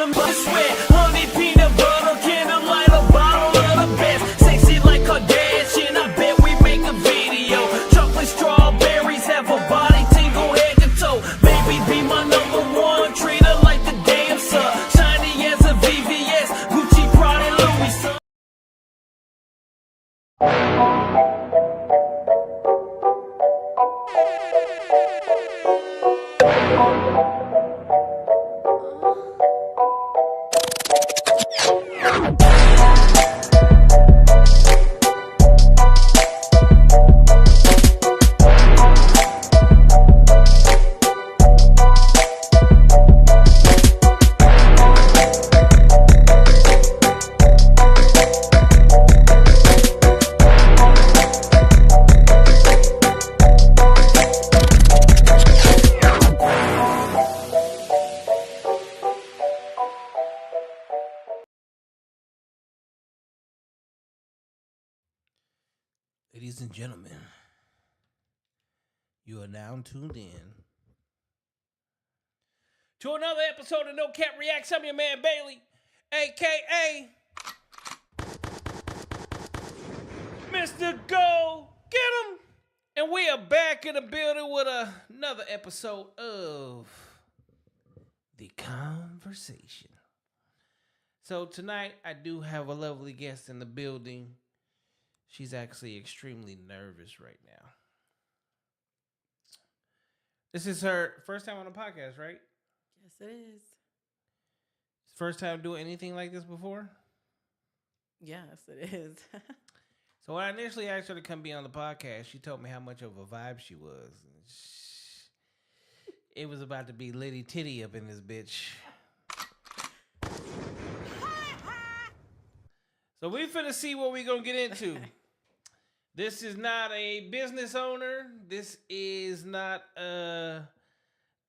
them sweat. Honey peanut butter, candlelight, a bottle of the best. Sexy like Kardashian, I bet we make a video. Chocolate strawberries have a body tingle head to toe. Baby, be my number one, treat her like the damn sun. Shiny as a VVS, Gucci, Prada, and Louis Vuitton. Ladies and gentlemen, you are now tuned in to another episode of No Cap Reacts. I'm your man Bailey, a.k.a. Mr. Go Get 'em. And we are back in the building with another episode of The Conversation. So tonight, I do have a lovely guest in the building. She's actually extremely nervous right now. This is her first time on the podcast, right? Yes, it is. First time doing anything like this before? Yes, it is. So when I initially asked her to come be on the podcast, she told me how much of a vibe she was. It was about to be litty titty up in this bitch. So we finna see what we gonna get into. This is not a business owner. This is not a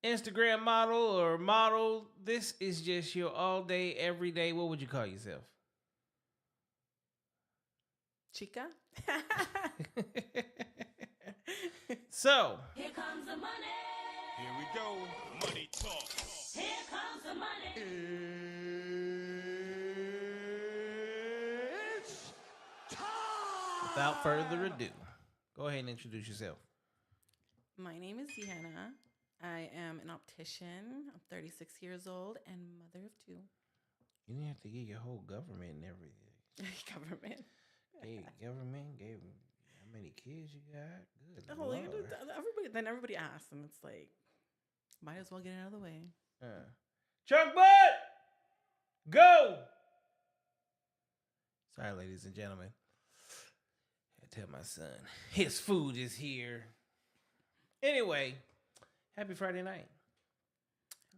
Instagram model or model. This is just your all day, every day. What would you call yourself? Chica? So. Here comes the money. Here we go. Money talk. Here comes the money. It's time. Without further ado, go ahead and introduce yourself. My name is Yana. I am an optician. I'm 36 years old and mother of two. You didn't have to get your whole government and everything. Government. Hey, government gave how many kids you got? Good Oh, Lord. everybody asks, and it's like, might as well get it out of the way. Chunk butt! Go! Sorry, ladies and gentlemen. I tell my son, his food is here. Anyway, happy Friday night.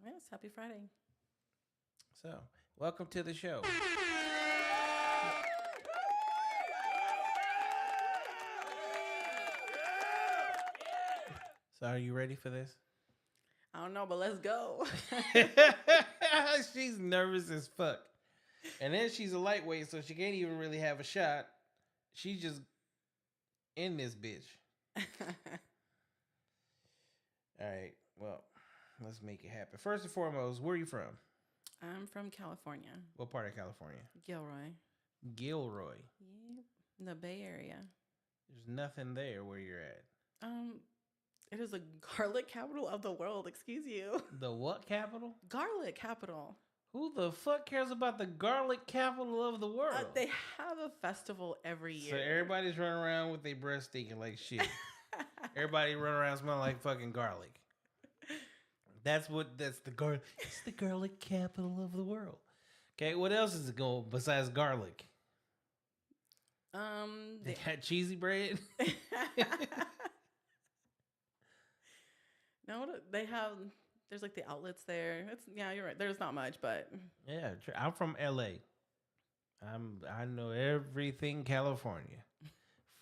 Yes, happy Friday. So, welcome to the show. So, are you ready for this? I don't know, but let's go. She's nervous as fuck. And then she's a lightweight, so she can't even really have a shot. She's just in this bitch. All right. Well, let's make it happen. First and foremost, where are you from? I'm from California. What part of California? Gilroy. Gilroy. Yeah, the Bay Area. There's nothing there where you're at. It is a garlic capital of the world. Excuse you. The what capital? Garlic capital. Who the fuck cares about the garlic capital of the world? They have a festival every year. So everybody's running around with their breath stinking like shit. Everybody running around smelling like fucking garlic. That's the garlic. It's the garlic capital of the world. Okay, what else is it going besides garlic? They got cheesy bread. No, they have. There's like the outlets there. Yeah, you're right. There's not much, but Yeah, I'm from LA. I know everything California,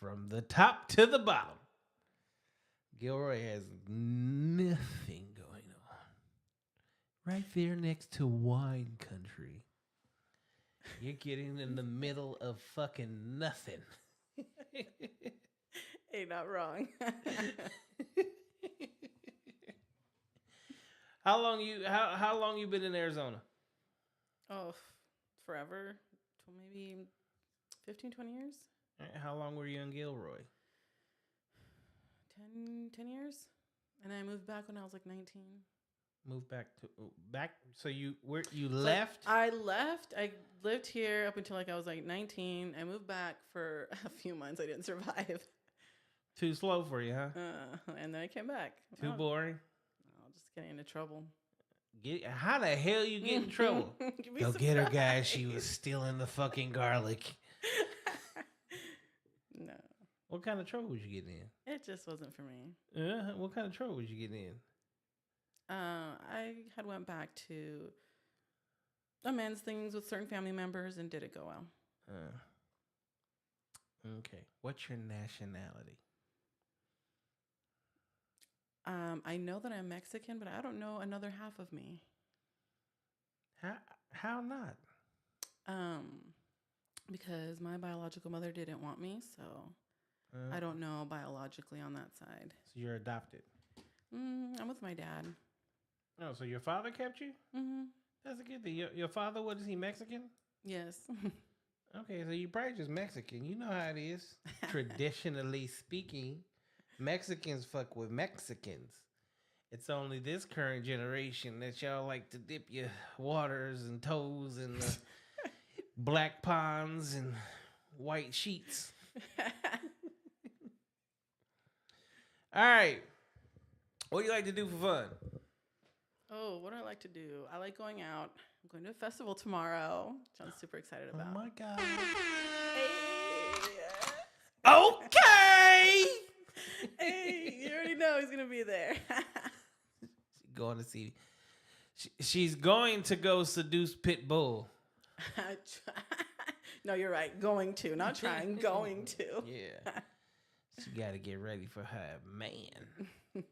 from the top to the bottom. Gilroy has nothing going on. Right there next to wine country. You're getting in the middle of fucking nothing. Ain't not wrong. How long you been in Arizona? Oh, forever. Maybe 15, 20 years? How long were you in Gilroy? 10 years? And I moved back when I was like 19. Moved back. So you So left? I left. I lived here up until like I was like 19. I moved back for a few months. I didn't survive. Too slow for you, huh? And then I came back. Too boring. I'll just getting into trouble. How the hell you get in trouble? You'd be Go get her, guys. surprised. She was stealing the fucking garlic. No, What kind of trouble was you getting in? it just wasn't for me. What kind of trouble was you getting in? I had went back to amends things with certain family members and didn't go well. Okay. What's your nationality? I know that I'm Mexican, but I don't know another half of me. How not? Because my biological mother didn't want me, so I don't know biologically on that side. So you're adopted. I'm with my dad. Oh, so your father kept you? Mm-hmm. That's a good thing. Your father, what is he, Mexican? Yes. Okay, so you probably just Mexican. You know how it is. Traditionally speaking, Mexicans fuck with Mexicans. It's only this current generation that y'all like to dip your waters and toes in the black ponds and white sheets. All right. What do you like to do for fun? Oh, what do I like to do? I like going out. I'm going to a festival tomorrow, which I'm super excited about. Oh my God. Hey. Okay. Hey, you already know he's going to be there. Going to see. She's going to go seduce Pitbull. No, you're right. Going to, not trying. Going to. Yeah. She got to get ready for her man.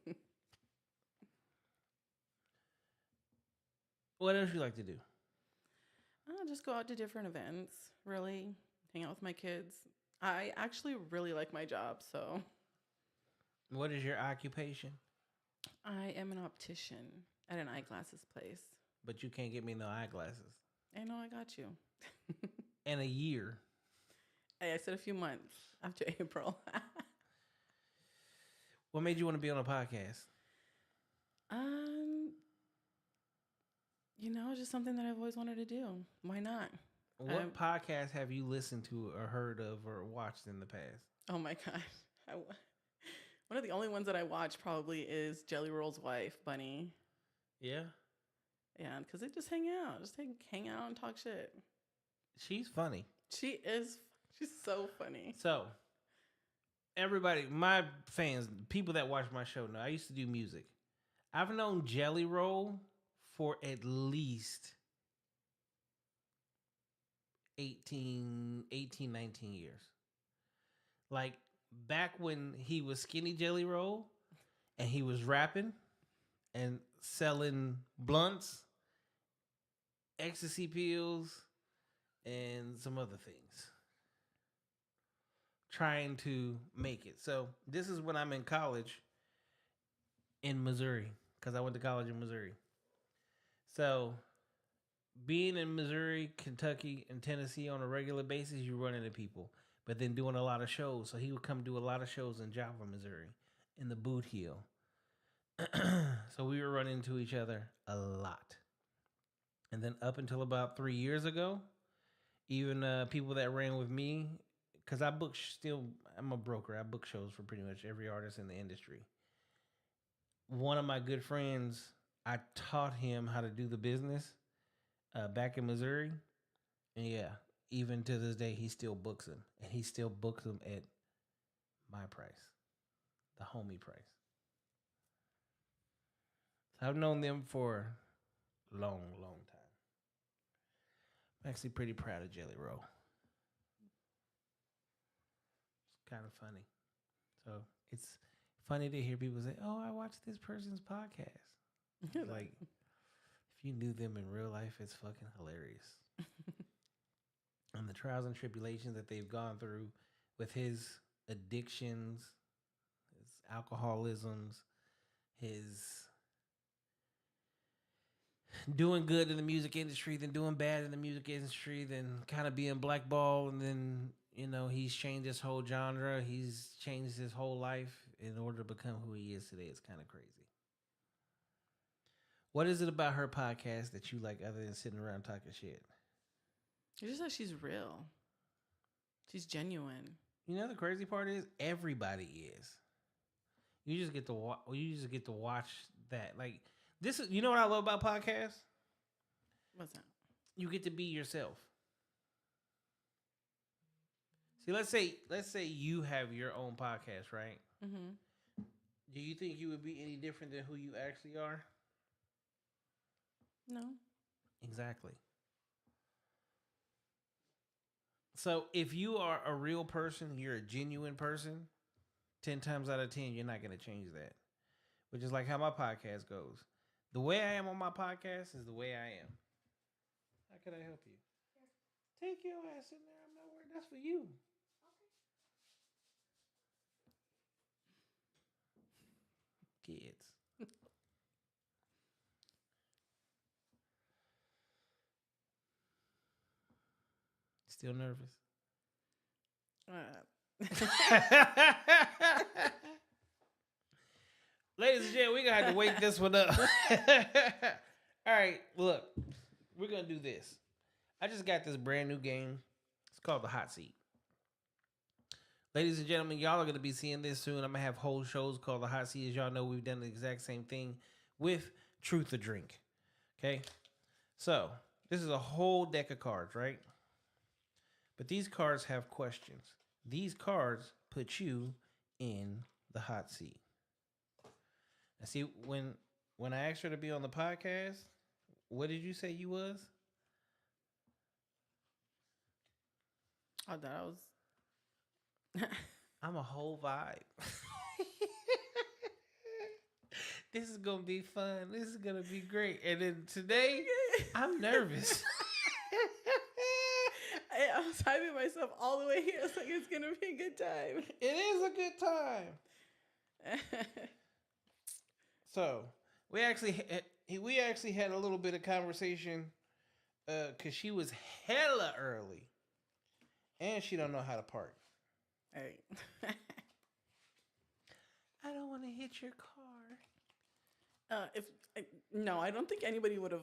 What else you like to do? I'll just go out to different events, really. Hang out with my kids. I actually really like my job, so. What is your occupation? I am an optician at an eyeglasses place. But you can't get me no eyeglasses. I know I got you. In a year. Hey, I said a few months after April. What made you want to be on a podcast? Just something that I've always wanted to do. Why not? What podcast have you listened to or heard of or watched in the past? Oh my gosh. One of the only ones that I watch probably is Jelly Roll's wife, Bunny. Yeah? Yeah, because they just hang out. Hang out and talk shit. She's funny. She's so funny. So, everybody, my fans, people that watch my show know I used to do music. I've known Jelly Roll for at least 18, 19 years. Like, back when he was Skinny Jelly Roll and he was rapping and selling blunts, ecstasy pills, and some other things. Trying to make it. So this is when I'm in college in Missouri, because I went to college in Missouri. So being in Missouri, Kentucky, and Tennessee on a regular basis, you run into people. But then doing a lot of shows. So he would come do a lot of shows in Joppa, Missouri, in the Boot Heel. So we were running into each other a lot. And then up until about 3 years ago, even people that ran with me, because I'm a broker. I book shows for pretty much every artist in the industry. One of my good friends, I taught him how to do the business back in Missouri. And yeah, even to this day, he still books them. And he still books them at my price, the homie price. So I've known them for a long, long time. I'm actually pretty proud of Jelly Roll. Kind of funny. So it's funny to hear people say, "Oh, I watched this person's podcast." Like, if you knew them in real life, it's fucking hilarious. And the trials and tribulations that they've gone through with his addictions, his alcoholisms, his doing good in the music industry, then doing bad in the music industry, then kind of being blackballed, and then he's changed his whole genre. He's changed his whole life in order to become who he is today. It's kind of crazy. What is it about her podcast that you like other than sitting around talking shit? It's just that she's real. She's genuine. The crazy part is everybody is. You just get to watch that. Like this is what I love about podcasts? What's that? You get to be yourself. See, let's say you have your own podcast, right? Mm-hmm. Do you think you would be any different than who you actually are? No. Exactly. So if you are a real person, you're a genuine person, 10 times out of 10, you're not going to change that. Which is like how my podcast goes. The way I am on my podcast is the way I am. How can I help you? Take your ass in there. I'm not worried. That's for you. Kids. Still nervous? Ladies and gentlemen, we're going to have to wake this one up. All right, look. We're going to do this. I just got this brand new game. It's called The Hot Seat. Ladies and gentlemen, y'all are going to be seeing this soon. I'm going to have whole shows called The Hot Seat. As y'all know, we've done the exact same thing with Truth or Drink. Okay? So, this is a whole deck of cards, right? But these cards have questions. These cards put you in the hot seat. And see, when I asked her to be on the podcast, what did you say you was? I thought I was. I'm a whole vibe. This is going to be fun. This is going to be great. And then today, I'm nervous. I was hyping myself all the way here. It's like it's gonna be a good time. It is a good time. So we actually had a little bit of conversation because she was hella early, and she don't know how to park. Hey. I don't want to hit your car. No, I don't think anybody would have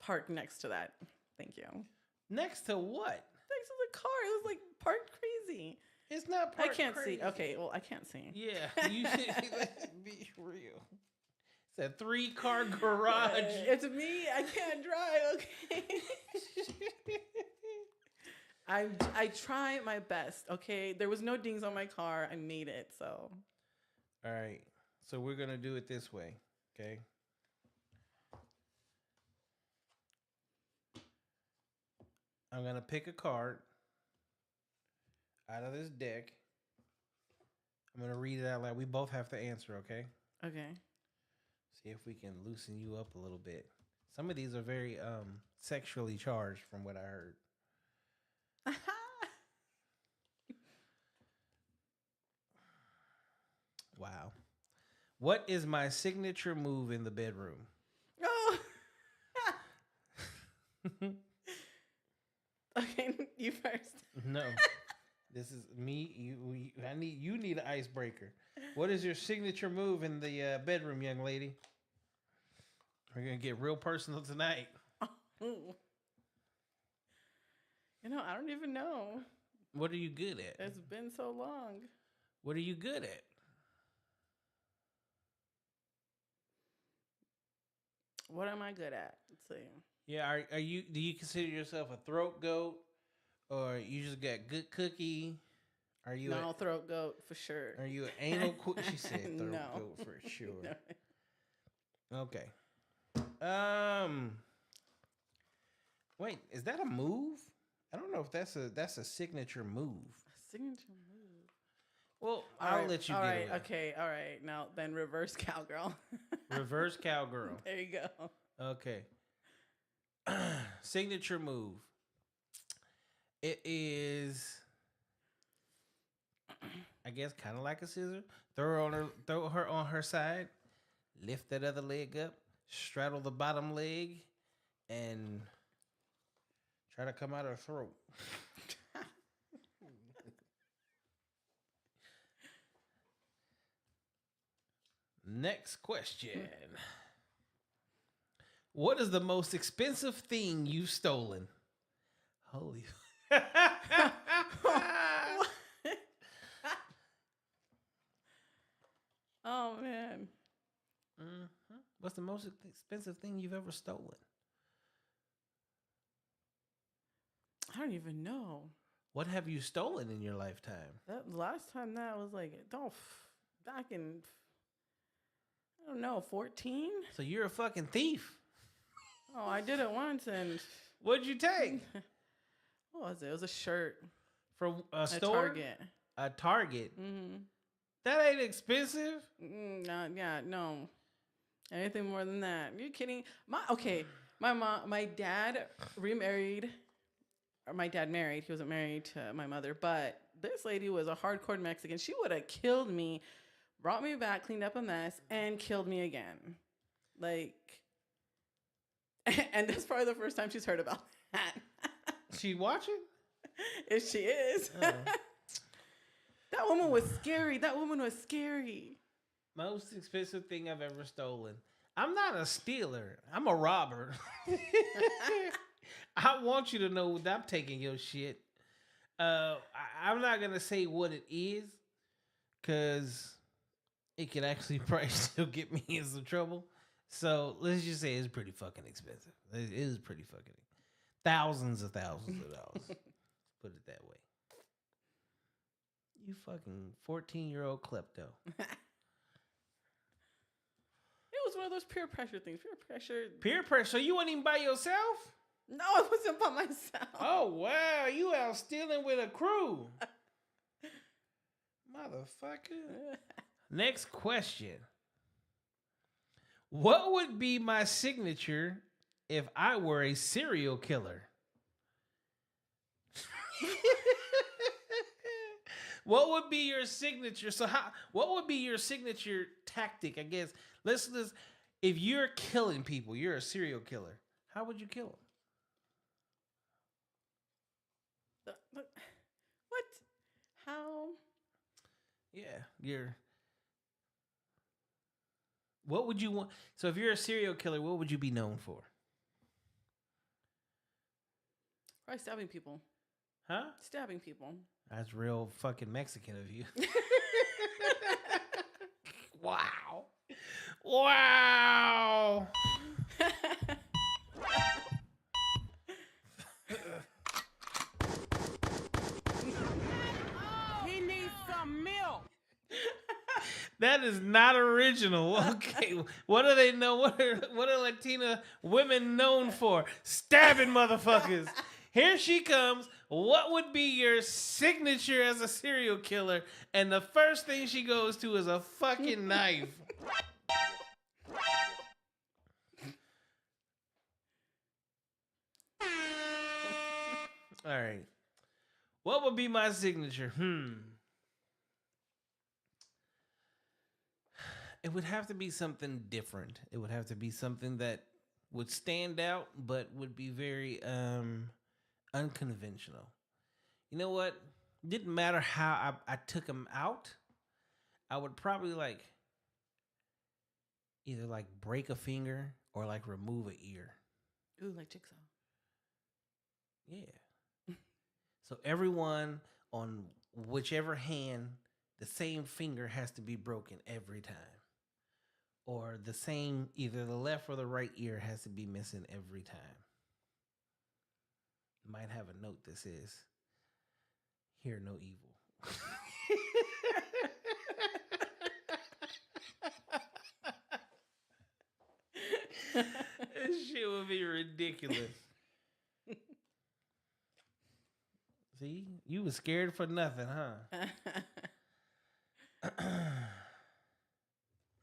parked next to that. Thank you. Next to what? Next to the car. It was like parked crazy. It's not parked I can't crazy. see. Okay, well, I can't see. Yeah, you should let's be real. It's a 3-car garage. It's me. I can't drive. Okay. I try my best. Okay, there was no dings on my car. I made it. So. All right. So we're gonna do it this way. Okay. I'm going to pick a card out of this deck. I'm going to read it out loud. We both have to answer, okay? Okay. See if we can loosen you up a little bit. Some of these are very sexually charged from what I heard. Wow. What is my signature move in the bedroom? Oh. Okay, you first. No. This is me. You need an icebreaker. What is your signature move in the bedroom, young lady? We're gonna get real personal tonight. Oh. I don't even know. What are you good at? It's been so long. What are you good at? What am I good at? Let's see. Yeah, are you? Do you consider yourself a throat goat, or you just got good cookie? Are you? No, throat goat for sure. Are you an anal? She said throat No. goat for sure. No. Okay. Wait, is that a move? I don't know if that's a signature move. A signature move. Well, I'll let you all get right, it. okay, all right. Now then reverse cowgirl. Reverse cowgirl. There you go. Okay. Signature move. It is, I guess, kind of like a scissor. Throw her on her side. Lift that other leg up. Straddle the bottom leg. and try to come out her throat. Next question. What is the most expensive thing you've stolen? Holy. Oh man. What's the most expensive thing you've ever stolen? I don't even know. What have you stolen in your lifetime? That last time that was like back in I don't know, 14? So you're a fucking thief. Oh, I did it once and What'd you take? what was it? It was a shirt. From a At store? Target. A Target. Mm-hmm. That ain't expensive. No. Anything more than that? Are you kidding? My dad remarried. Or my dad married. He wasn't married to my mother, but this lady was a hardcore Mexican. She would have killed me, brought me back, cleaned up a mess, and killed me again. Like, and that's probably the first time she's heard about that. She watching? If she is. Oh. That woman was scary. Most expensive thing I've ever stolen. I'm not a stealer. I'm a robber. I want you to know that I'm taking your shit. I'm not going to say what it is because it could actually probably still get me in some trouble. So let's just say it's pretty fucking expensive. It is pretty fucking thousands of dollars. Put it that way. You fucking 14-year-old klepto. It was one of those peer pressure things. Peer pressure? So you weren't even by yourself? No, I wasn't by myself. Oh, wow. You out stealing with a crew. Motherfucker. Next question. What would be my signature if I were a serial killer? What would be your signature? What would be your signature tactic? I guess let's if you're killing people, you're a serial killer. How would you kill them? What? How? Yeah, what would you want? So if you're a serial killer, what would you be known for? Probably stabbing people. Huh? Stabbing people. That's real fucking Mexican of you. Wow. Wow. He needs some milk. That is not original. Okay. What do they know? What are Latina women known for? Stabbing motherfuckers. Here she comes. What would be your signature as a serial killer? And the first thing she goes to is a fucking knife. All right. What would be my signature? It would have to be something different. It would have to be something that would stand out, but would be very unconventional. You know what? Didn't matter how I took him out. I would probably either break a finger or remove an ear. Ooh, like Jigsaw. Yeah. So everyone on whichever hand, the same finger has to be broken every time. Or the same, either the left or the right ear has to be missing every time. Might have a note that says, "Hear no evil." This shit would be ridiculous. See, you was scared for nothing, huh?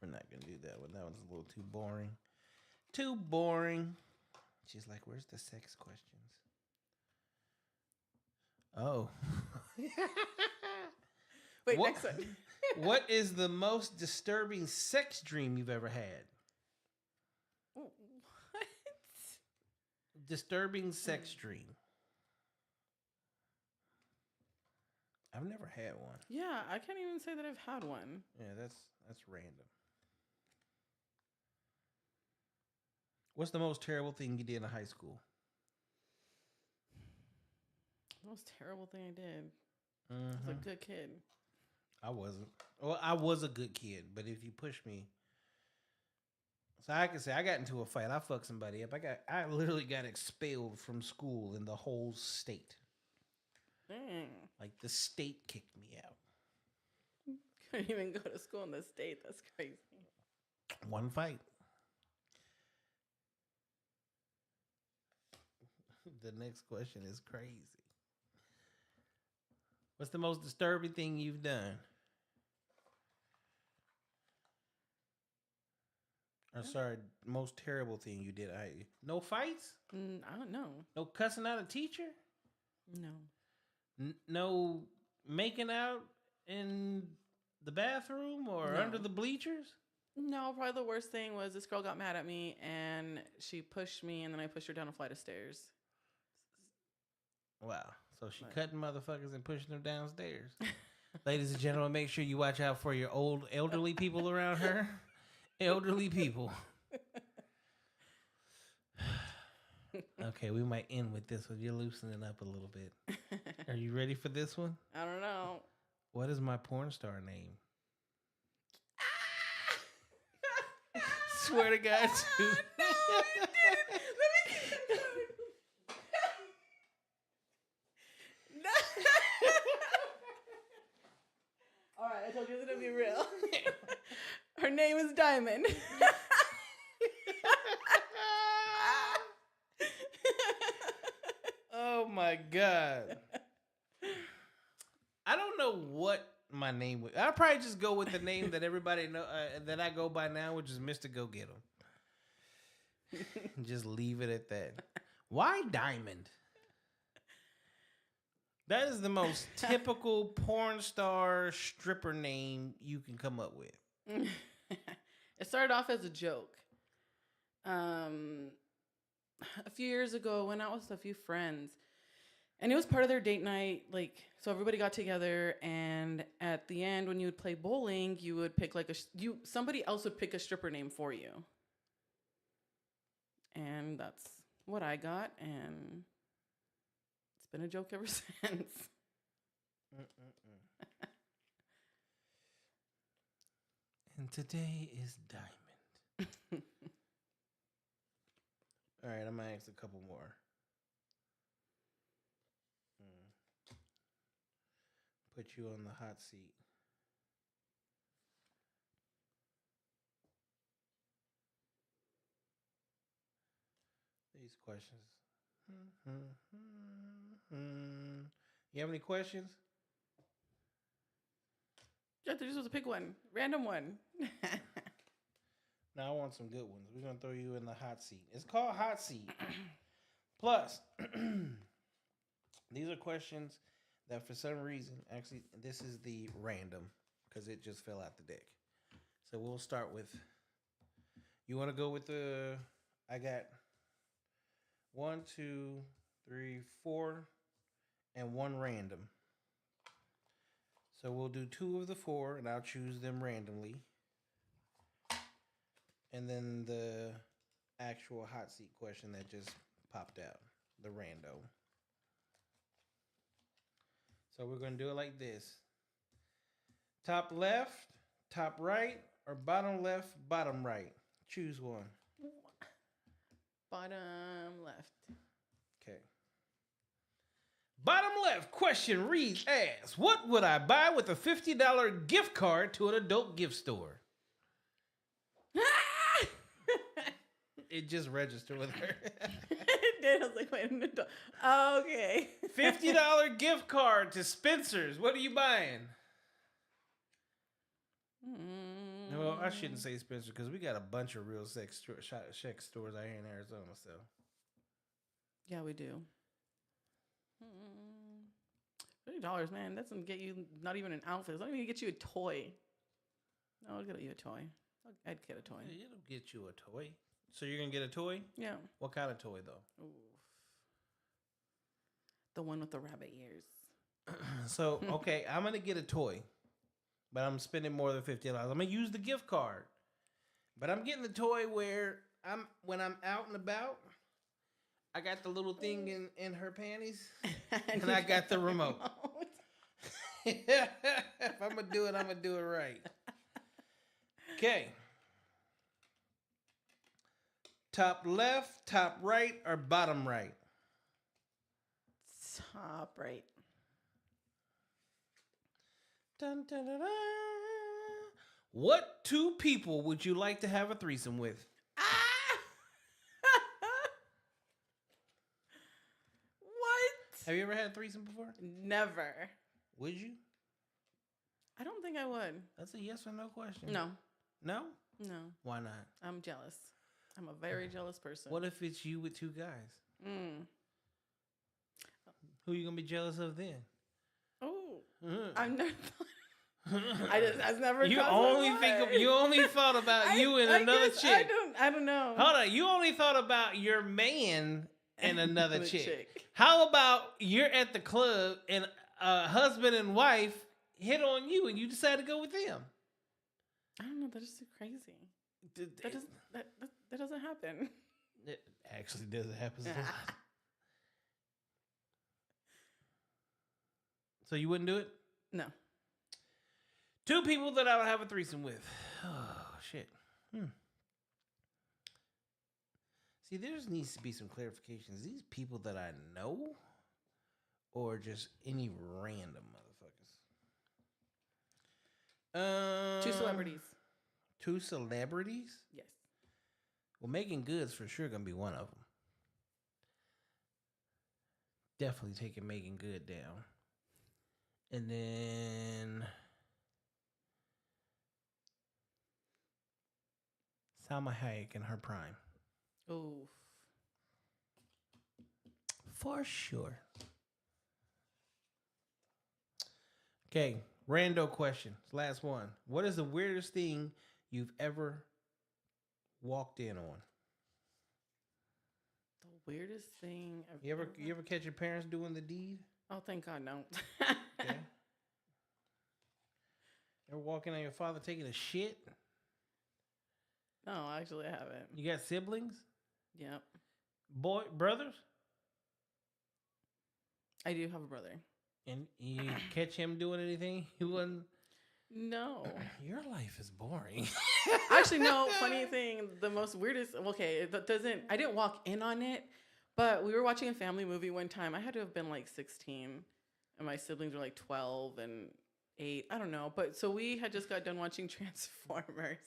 We're not gonna do that one. That one's a little too boring. Too boring. She's like, "Where's the sex questions?" Oh. Wait, What- next one. What is the most disturbing sex dream you've ever had? What? disturbing sex dream. I've never had one. Yeah, I can't even say that I've had one. Yeah, that's random. What's the most terrible thing you did in high school? The most terrible thing I did. I Mm-hmm. was a good kid. I wasn't. Well, I was a good kid, but if you push me, so I can say I got into a fight. I fucked somebody up. I literally got expelled from school in the whole state. Dang. Like the state kicked me out. Couldn't even go to school in the state. That's crazy. One fight. The next question is crazy. What's the most disturbing thing you've done? Or sorry, most terrible thing you did. No fights? I don't know. No cussing out a teacher? No. No making out in the bathroom or No. under the bleachers? No, probably the worst thing was this girl got mad at me and she pushed me and then I pushed her down a flight of stairs. Wow. So she What? cutting motherfuckers and pushing them downstairs. Ladies and gentlemen, make sure you watch out for your elderly people around her. Elderly people. Okay, we might end with this one. You're loosening up a little bit. Are you ready for this one? I don't know. What is my porn star name? Swear to God, too. No, it didn't. Let me keep it going. No. All right, I told you it was gonna be real. Her name is Diamond. Oh my God. I don't know what my name would. I'll probably just go with the name that everybody know that I go by now, which is Mr. Go Get 'em. Just leave it at that. Why Diamond? That is the most typical porn star stripper name you can come up with. It started off as a joke. A few years ago, went out with a few friends, and it was part of their date night. Like, so everybody got together, and at the end, when you would play bowling, you would pick like somebody else would pick a stripper name for you, and that's what I got, and it's been a joke ever since. And today is Diamond. All right, I'm gonna ask a couple more. Put you on the hot seat. These questions. You have any questions? Yeah, they're just supposed to pick one, random one. No, I want some good ones. We're gonna throw you in the hot seat. It's called hot seat. Plus, these are questions that for some reason, actually, this is the random because it just fell out the deck. So we'll start with. You want to go with the? I got 1, 2, 3, 4, and 1 random. So we'll do 2 of the 4, and I'll choose them randomly. And then the actual hot seat question that just popped out, the rando. So we're going to do it like this. Top left, top right, or bottom left, bottom right. Choose one. Bottom left. Okay. Bottom left question reads as, what would I buy with a $50 gift card to an adult gift store? It just registered with her. It did. I was like, wait a minute. Okay. $50 gift card to Spencer's. What are you buying? Well, I shouldn't say Spencer because we got a bunch of real sex stores out here in Arizona. So Yeah, we do. $50, man. That's gonna get you not even an outfit. It's not even gonna get you a toy. No, I'll get you a toy. I'd get a toy. it'll get you a toy. So you're gonna get a toy? Yeah. What kind of toy though? Oof. The one with the rabbit ears. So okay, I'm gonna get a toy, but I'm spending more than $50. I'm gonna use the gift card, but I'm getting the toy where when I'm out and about, I got the little thing in her panties, and I got the remote. If I'm gonna do it, I'm gonna do it right. Okay. Top left, top right, or bottom right? Top right. Dun, dun, dun, dun. What two people would you like to have a threesome with? Ah! What? Have you ever had a threesome before? Never. Would you? I don't think I would. That's a yes or no question. No. No? No. Why not? I'm jealous. I'm a very jealous person. What if it's you with two guys? Mm. Who you gonna be jealous of then? Oh. Mhm. I've never I've never You crossed my only mind. you only thought about you and another guess chick. I don't know. Hold on, you only thought about your man and another The chick. How about you're at the club and a husband and wife hit on you and you decide to go with them? I don't know. That is too crazy. That doesn't happen. It actually doesn't happen a lot. So you wouldn't do it? No. Two people that I would have a threesome with. Oh, shit. See, there needs to be some clarifications. These people that I know or just any random motherfuckers? 2 celebrities. 2 celebrities? Yes. Well, Megan Good's for sure going to be one of them. Definitely taking Megan Good down. And then Salma Hayek in her prime. Oof. For sure. Okay, rando question. Last one. What is the weirdest thing you've ever walked in on? The weirdest thing I've You ever catch your parents doing the deed? Oh, thank God, no. Okay. Ever walking on your father taking a shit? No, actually, I haven't. You got siblings? Yep. Brothers? I do have a brother. And you catch him doing anything? He wasn't. No. Your life is boring. Actually, no. Funny thing, the most weirdest. Okay, that doesn't. I didn't walk in on it, but we were watching a family movie one time. I had to have been like 16, and my siblings were like 12 and 8. I don't know. But so we had just got done watching Transformers.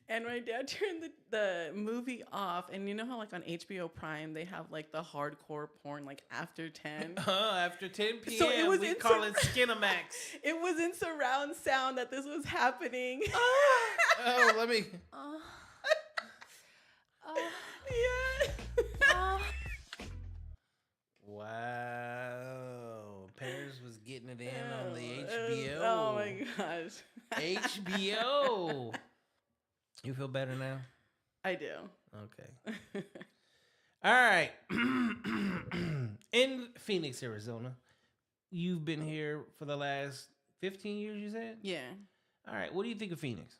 And my dad turned the movie off, and you know how like on HBO Prime they have like the hardcore porn like after 10. After 10 p.m. So it was we in call it Skinamax. It was in surround sound that this was happening. Oh, let me. Yeah. Wow. Paris was getting it in on the HBO. Oh my gosh. HBO. You feel better now? I do. Okay. All right. In Phoenix, Arizona, you've been here for the last 15 years, you said? Yeah. All right. What do you think of Phoenix?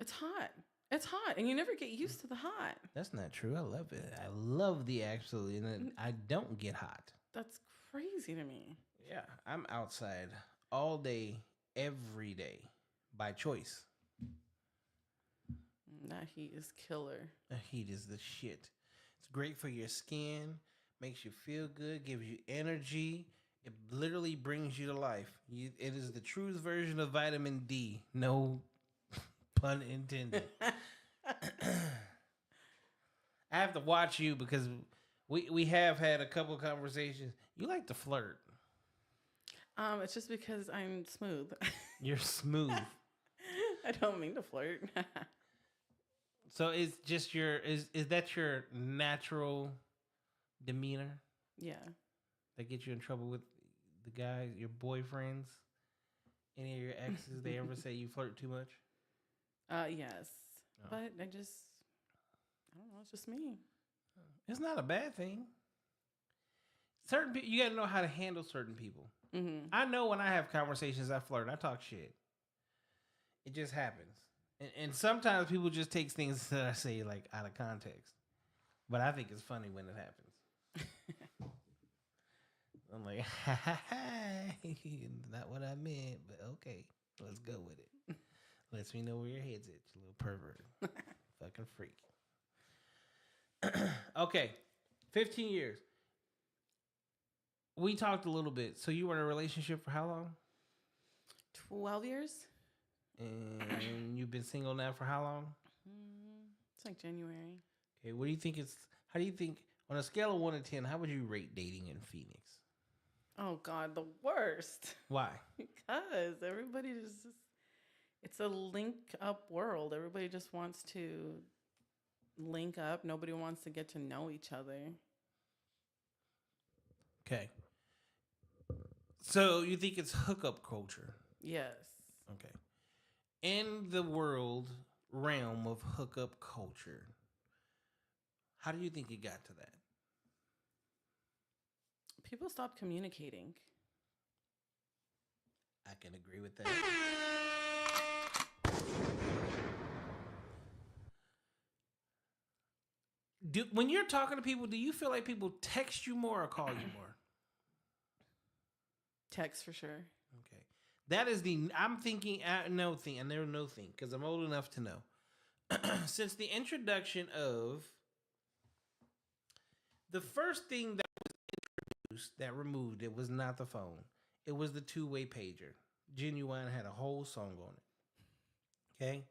It's hot. It's hot, and you never get used to the hot. That's not true. I love it. I love the absolutely, and I don't get hot. That's crazy to me. Yeah, I'm outside all day, every day, by choice. That heat is killer. The heat is the shit. It's great for your skin, makes you feel good, gives you energy. It literally brings you to life. It is the truest version of vitamin D. No pun intended. I have to watch you because we have had a couple of conversations. You like to flirt. It's just because I'm smooth. You're smooth. I don't mean to flirt. So it's just is that your natural demeanor Yeah. that gets you in trouble with the guys, your boyfriends, any of your exes? They ever say you flirt too much? Yes. Oh. But I just I don't know. It's just me. It's not a bad thing. Certain people, you got to know how to handle certain people. Mm-hmm. I know when I have conversations, I flirt, I talk shit. It just happens. And sometimes people just take things that I say like out of context. But I think it's funny when it happens. I'm like, not what I meant, but okay, let's go with it. Lets me know where your head's at, you little pervert. Fucking freak. Okay, 15 years. We talked a little bit. So you were in a relationship for how long? 12 years. And you've been single now for how long? It's like January. Okay, what do you think how do you think, on a scale of 1 to 10, how would you rate dating in Phoenix? Oh God, the worst. Why? Because everybody just, it's a link up world. Everybody just wants to link up. Nobody wants to get to know each other. Okay. So you think it's hookup culture? Yes. Okay. In the realm of hookup culture, how do you think it got to that? People stopped communicating. I can agree with that. When you're talking to people, do you feel like people text you more or call you more? Text for sure. Okay. That is I'm thinking, I never know think, because I'm old enough to know. Since the introduction of the first thing that was introduced that removed it was not the phone. It was the two-way pager. Genuine had a whole song on it. Okay.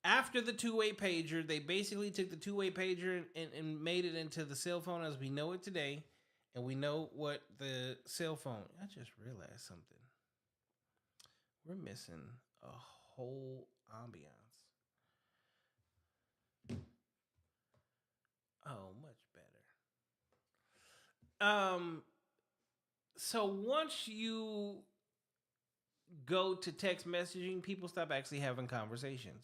After the two-way pager, they basically took the two-way pager and made it into the cell phone as we know it today. And we know what the cell phone... I just realized something. We're missing a whole ambiance. Oh, much better. So once you go to text messaging, people stop actually having conversations.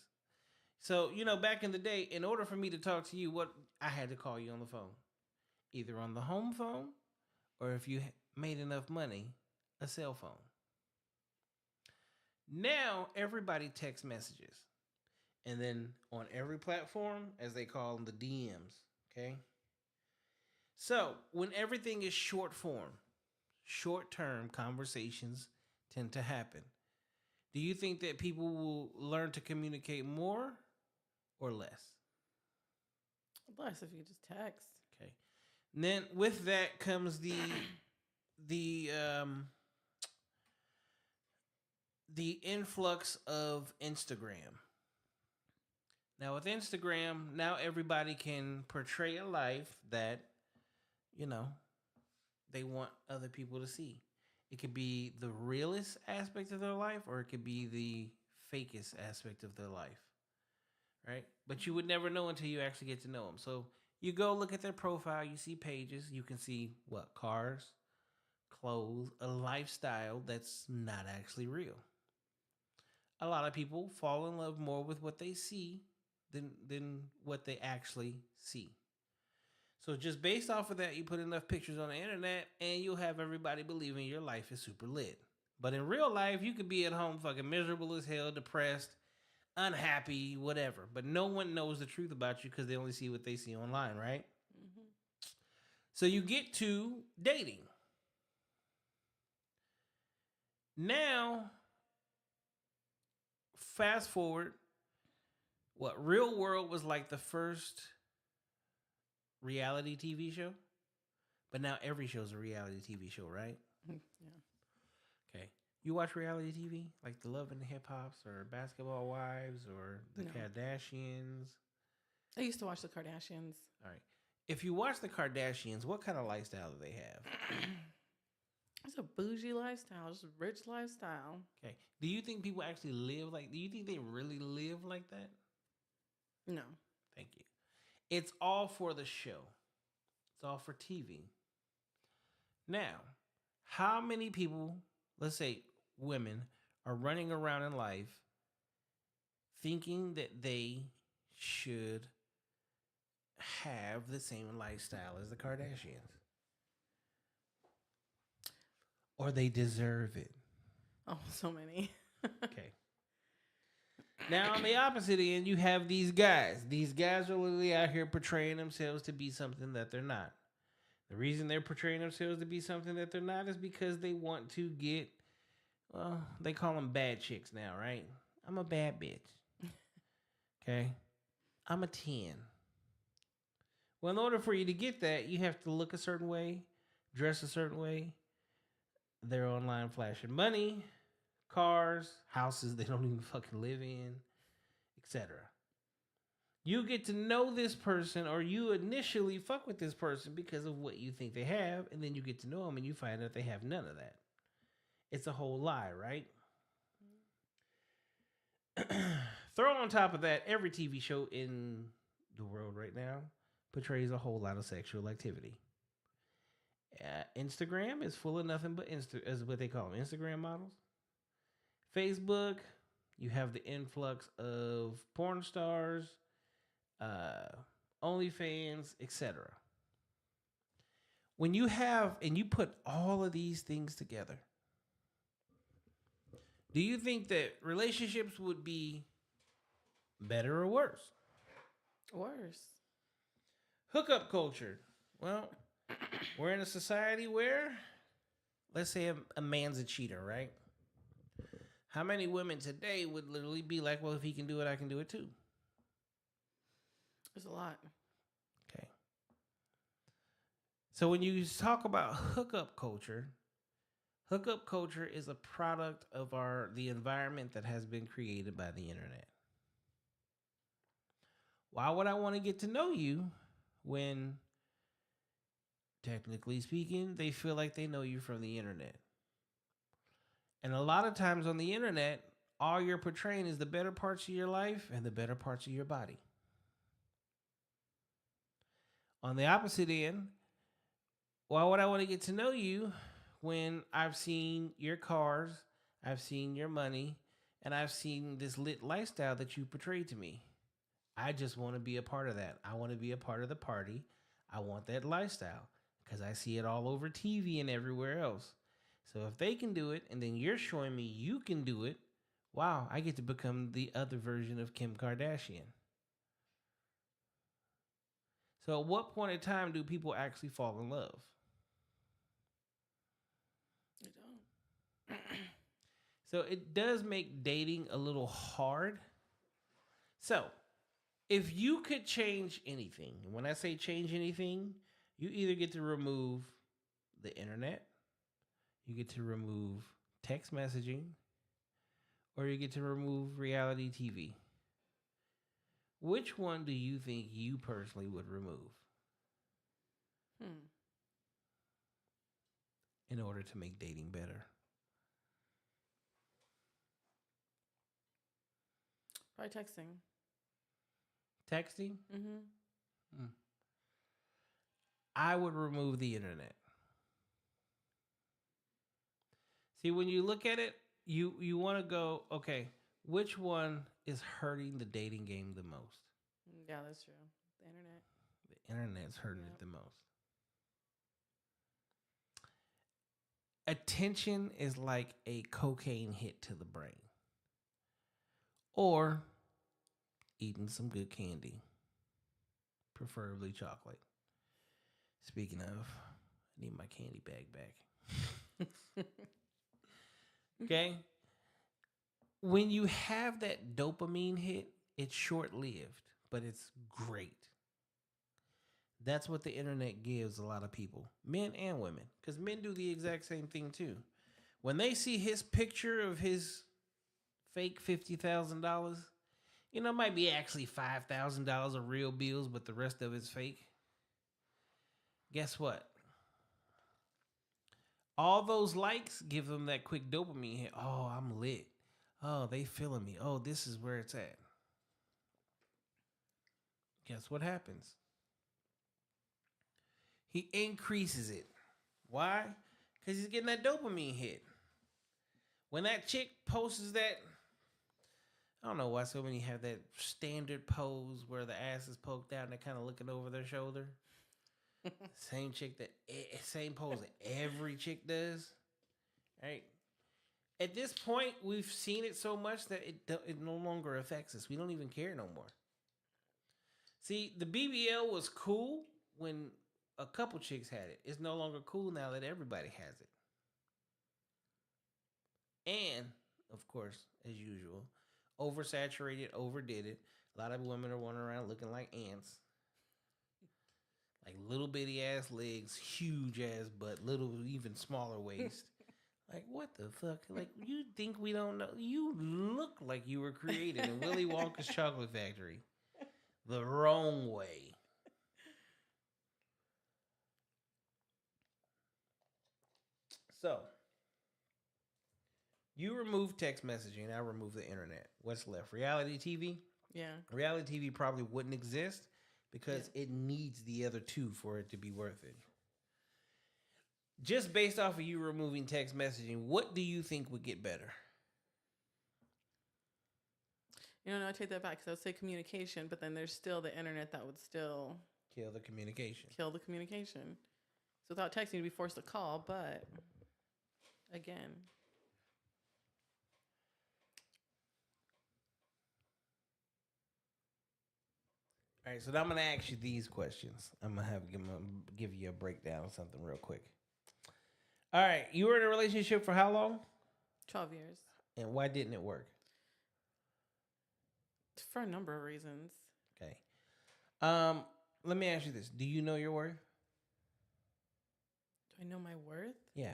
So, back in the day, in order for me to talk to you, I had to call you on the phone. Either on the home phone, or if you made enough money, a cell phone. Now, everybody texts messages. And then on every platform, as they call them, the DMs. Okay? So, when everything is short form, short-term conversations tend to happen. Do you think that people will learn to communicate more or less? Less if you just text. Okay. And then with that comes the influx of Instagram. Now with Instagram, now everybody can portray a life that, they want other people to see. It could be the realest aspect of their life, or it could be the fakest aspect of their life. Right? But you would never know until you actually get to know them. So you go look at their profile, you see pages, you can see what? Cars, clothes, a lifestyle that's not actually real. A lot of people fall in love more with what they see than what they actually see. So just based off of that, you put enough pictures on the internet and you'll have everybody believing your life is super lit. But in real life, you could be at home fucking miserable as hell, depressed, unhappy, whatever. But no one knows the truth about you because they only see what they see online, right? Mm-hmm. So you get to dating. Now, fast forward, Real World was like the first reality TV show? But now every show's a reality TV show, right? Yeah. Okay. You watch reality TV? Like the Love and the Hip Hops or Basketball Wives or the Kardashians? I used to watch the Kardashians. All right. If you watch the Kardashians, what kind of lifestyle do they have? It's a bougie lifestyle, just a rich lifestyle. Okay. Do you think people actually live do you think they really live like that? No. Thank you. It's all for the show. It's all for TV. Now, how many people, let's say women, are running around in life thinking that they should have the same lifestyle as the Kardashians, or they deserve it. Oh, so many. Okay. Now, on the opposite end, you have these guys. These guys are literally out here portraying themselves to be something that they're not. The reason they're portraying themselves to be something that they're not is because they want to get, well, they call them bad chicks now, right? I'm a bad bitch. Okay? I'm a 10. Well, in order for you to get that, you have to look a certain way, dress a certain way. They're online flashing money, cars, houses they don't even fucking live in, etc. You get to know this person, or you initially fuck with this person because of what you think they have, and then you get to know them and you find out they have none of that. It's a whole lie, right? Throw on top of that, every TV show in the world right now portrays a whole lot of sexual activity. Instagram is full of nothing but as what they call them, Instagram models. Facebook, you have the influx of porn stars, OnlyFans, etc. When you have and you put all of these things together, do you think that relationships would be better or worse? Worse. Hookup culture. Well, we're in a society where, let's say a man's a cheater, right? How many women today would literally be like, well, if he can do it, I can do it too? There's a lot. Okay. So when you talk about hookup culture is a product of the environment that has been created by the internet. Why would I want to get to know you when, technically speaking, they feel like they know you from the internet? And a lot of times on the internet, all you're portraying is the better parts of your life and the better parts of your body. On the opposite end, why would I want to get to know you when I've seen your cars, I've seen your money, and I've seen this lit lifestyle that you portray to me? I just want to be a part of that. I want to be a part of the party. I want that lifestyle because I see it all over TV and everywhere else. So if they can do it and then you're showing me you can do it, wow, I get to become the other version of Kim Kardashian. So at what point in time do people actually fall in love? You don't. So it does make dating a little hard. So if you could change anything, and when I say change anything, you either get to remove the internet, you get to remove text messaging, or you get to remove reality TV. Which one do you think you personally would remove in order to make dating better? Probably texting. Texting? Mm-hmm. I would remove the internet. See, when you look at it, you want to go, okay, which one is hurting the dating game the most? Yeah, that's true. The internet. The internet's hurting it the most. Attention is like a cocaine hit to the brain. Or eating some good candy. Preferably chocolate. Speaking of, I need my candy bag back. Okay? When you have that dopamine hit, it's short-lived, but it's great. That's what the internet gives a lot of people, men and women, because men do the exact same thing too. When they see his picture of his fake $50,000, it might be actually $5,000 of real bills, but the rest of it's fake. Guess what? All those likes give them that quick dopamine hit. Oh, I'm lit. Oh, they feeling me. Oh, this is where it's at. Guess what happens? He increases it. Why? Because he's getting that dopamine hit. When that chick posts that I don't know why so many have that standard pose where the ass is poked out and they're kind of looking over their shoulder. Same chick same pose that every chick does. Right? At this point, we've seen it so much that it no longer affects us. We don't even care no more. See, the BBL was cool when a couple chicks had it. It's no longer cool now that everybody has it. And, of course, as usual, oversaturated, overdid it. A lot of women are wandering around looking like ants. Like little bitty ass legs, huge ass butt, little even smaller waist. Like, what the fuck? Like, you think we don't know? You look like you were created in Willy Wonka's chocolate factory. The wrong way. So, you remove text messaging, I remove the internet. What's left? Reality TV? Yeah. Reality TV probably wouldn't exist because it needs the other two for it to be worth it. Just based off of you removing text messaging, what do you think would get better? You know, no, I take that back because I would say communication, but then there's still the internet that would still Kill the communication. kill the communication. So without texting, you'd be forced to call, but again. All right, so now I'm gonna ask you these questions. I'm gonna give you a breakdown of something real quick. All right, you were in a relationship for how long? 12 years. And why didn't it work? For a number of reasons. Okay. Let me ask you this: do you know your worth? Do I know my worth? Yeah.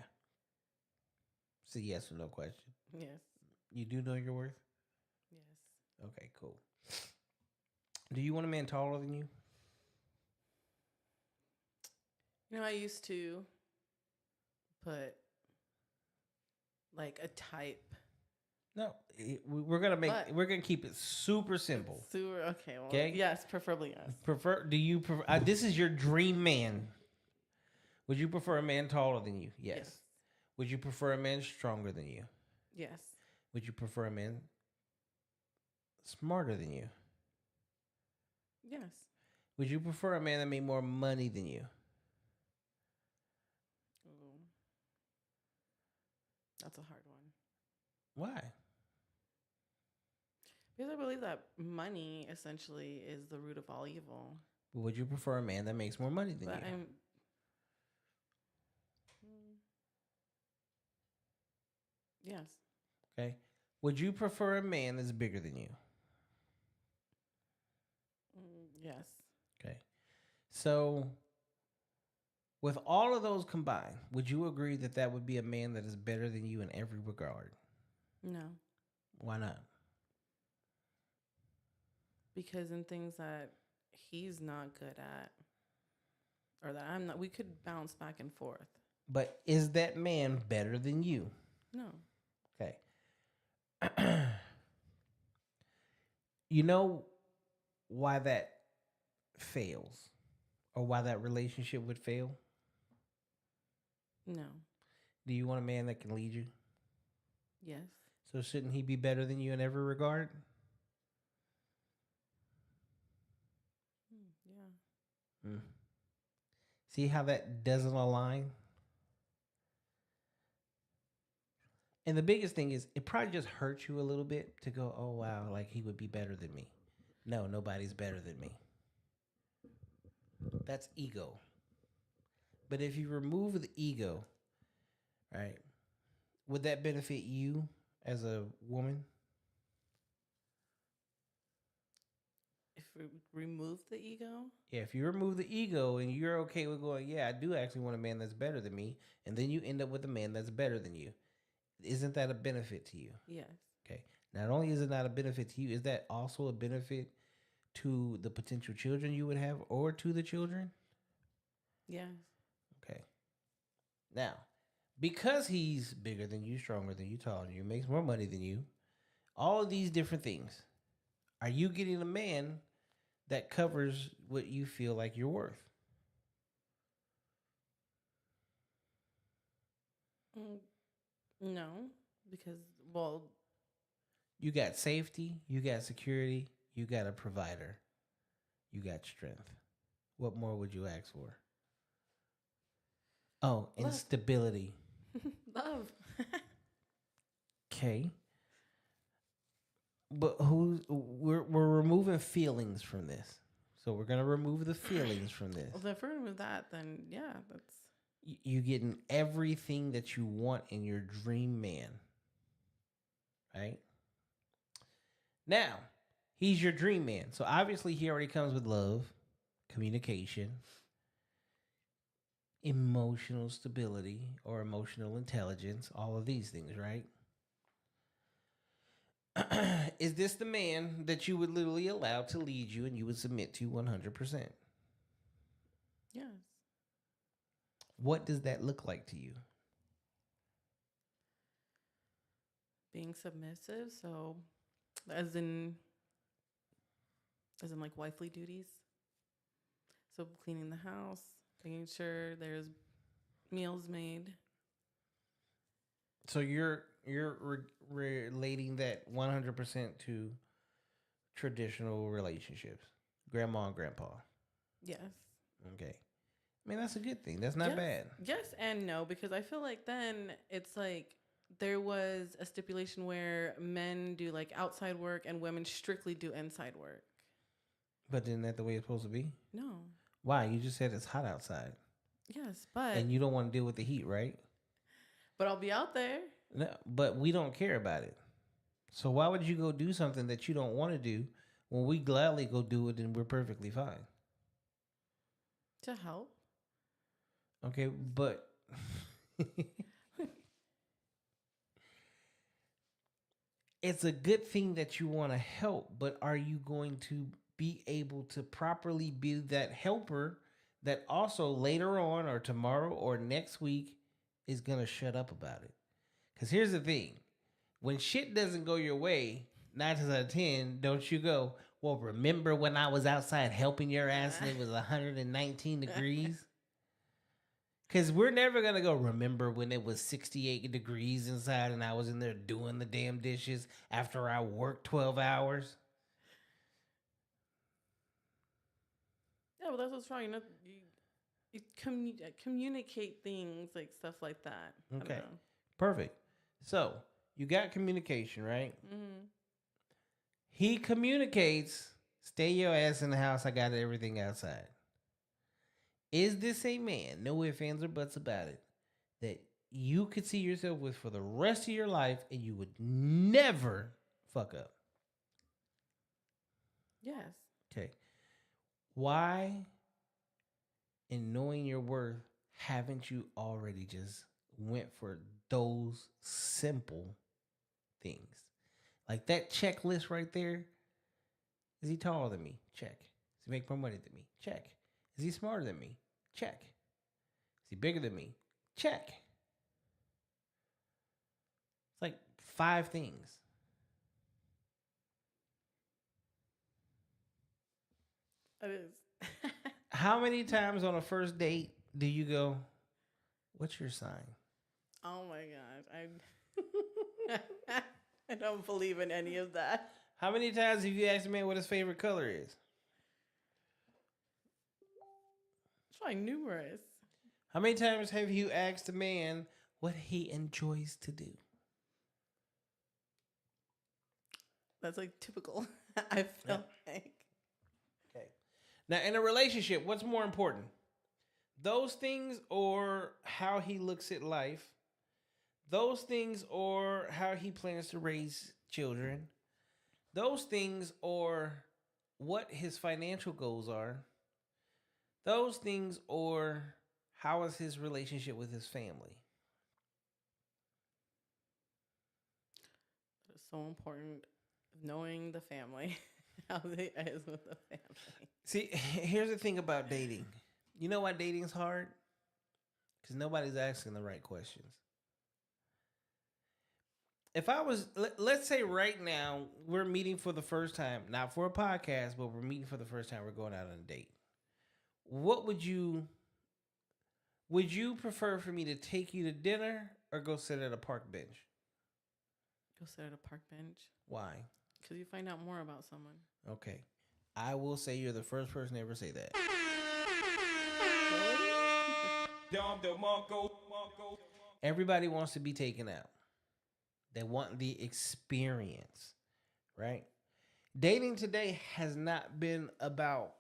It's a yes or no question. Yes. You do know your worth? Yes. Okay, cool. Do you want a man taller than you? You know, I used to put like a type. No, we're gonna keep it super simple. Super, okay. Well, Okay. Yes, preferably yes. Do you prefer? This is your dream man. Would you prefer a man taller than you? Yes. Would you prefer a man stronger than you? Yes. Would you prefer a man smarter than you? Yes. Would you prefer a man that made more money than you? Ooh. That's a hard one. Why? Because I believe that money essentially is the root of all evil. But would you prefer a man that makes more money than But you? Yes. Okay. Would you prefer a man that's bigger than you? Yes. Okay. So, with all of those combined, would you agree that that would be a man that is better than you in every regard? No. Why not? Because in things that he's not good at, or that I'm not, we could bounce back and forth. But is that man better than you? No. Okay. You know why that fails or why that relationship would fail? No. Do you want a man that can lead you? Yes. So shouldn't he be better than you in every regard? Yeah. See how that doesn't align? And the biggest thing is it probably just hurts you a little bit to go, oh, wow, like he would be better than me. No, nobody's better than me. That's ego. But if you remove the ego, right, would that benefit you as a woman? If we remove the ego? Yeah, if you remove the ego and you're okay with going, yeah, I do actually want a man that's better than me, and then you end up with a man that's better than you, isn't that a benefit to you? Yes. Okay. Not only is it not a benefit to you, is that also a benefit to the potential children you would have or to the children? Yes. Okay. Now, because he's bigger than you, stronger than you, taller than you, makes more money than you, all of these different things, are you getting a man that covers what you feel like you're worth? No, because, well, You got safety, you got security, you got a provider, you got strength. What more would you ask for? Oh, and Love. stability. Love. Okay. But we're removing feelings from this. So we're gonna remove the feelings from this. Well, if we're gonna move that, then yeah, that's You getting everything that you want in your dream man. Right? Now, he's your dream man. So obviously he already comes with love, communication, emotional stability or emotional intelligence, all of these things, right? Is this the man that you would literally allow to lead you and you would submit to 100%? yes. What does that look like to you? Being submissive, so as in like wifely duties. So cleaning the house, making sure there's meals made. So you're relating that 100% to traditional relationships, grandma and grandpa. Yes. Okay, I mean that's a good thing. That's not yes, bad. Yes and no, because I feel like then it's like there was a stipulation where men do like outside work and women strictly do inside work. But isn't that the way it's supposed to be? No. Why? You just said it's hot outside. Yes, but And you don't want to deal with the heat, right? I'll be out there. No, but we don't care about it. So why would you go do something that you don't want to do when we gladly go do it and we're perfectly fine? To help. Okay, but it's a good thing that you want to help, but are you going to be able to properly be that helper that also later on or tomorrow or next week is going to shut up about it? Because here's the thing. When shit doesn't go your way, 9 times out of 10, don't you go, well, remember when I was outside helping your ass and it was 119 degrees? Because we're never going to go, remember when it was 68 degrees inside and I was in there doing the damn dishes after I worked 12 hours? Yeah, well, that's what's wrong. You communicate things, like stuff like that. Okay, perfect. So, you got communication, right? Mm-hmm. He communicates, stay your ass in the house, I got everything outside. Is this a man, no ifs, ands, or buts about it, that you could see yourself with for the rest of your life and you would never fuck up? Yes. Okay. Why, in knowing your worth, haven't you already just went for those simple things? Like that checklist right there. Is he taller than me? Check. Does he make more money than me? Check. Is he smarter than me? Check. Is he bigger than me? Check. It's like 5 things. It is. How many times on a first date do you go, what's your sign? Oh my gosh. I don't believe in any of that. How many times have you asked a man what his favorite color is? Try numerous. How many times have you asked a man what he enjoys to do? That's like typical. I feel like. Okay. Now, in a relationship, what's more important? Those things or how he looks at life? Those things or how he plans to raise children? Those things or what his financial goals are? Those things or how is his relationship with his family? It's so important knowing the family, how they is with the family. See, here's the thing about dating. You know why dating's hard? Because nobody's asking the right questions. If I was, let's say right now, we're meeting for the first time, not for a podcast, but we're meeting for the first time, we're going out on a date. What would you prefer for me to take you to dinner or go sit at a park bench? Go sit at a park bench. Why? Because you find out more about someone. Okay. I will say you're the first person to ever say that. Dom DeMarco. Everybody wants to be taken out. They want the experience, right? Dating today has not been about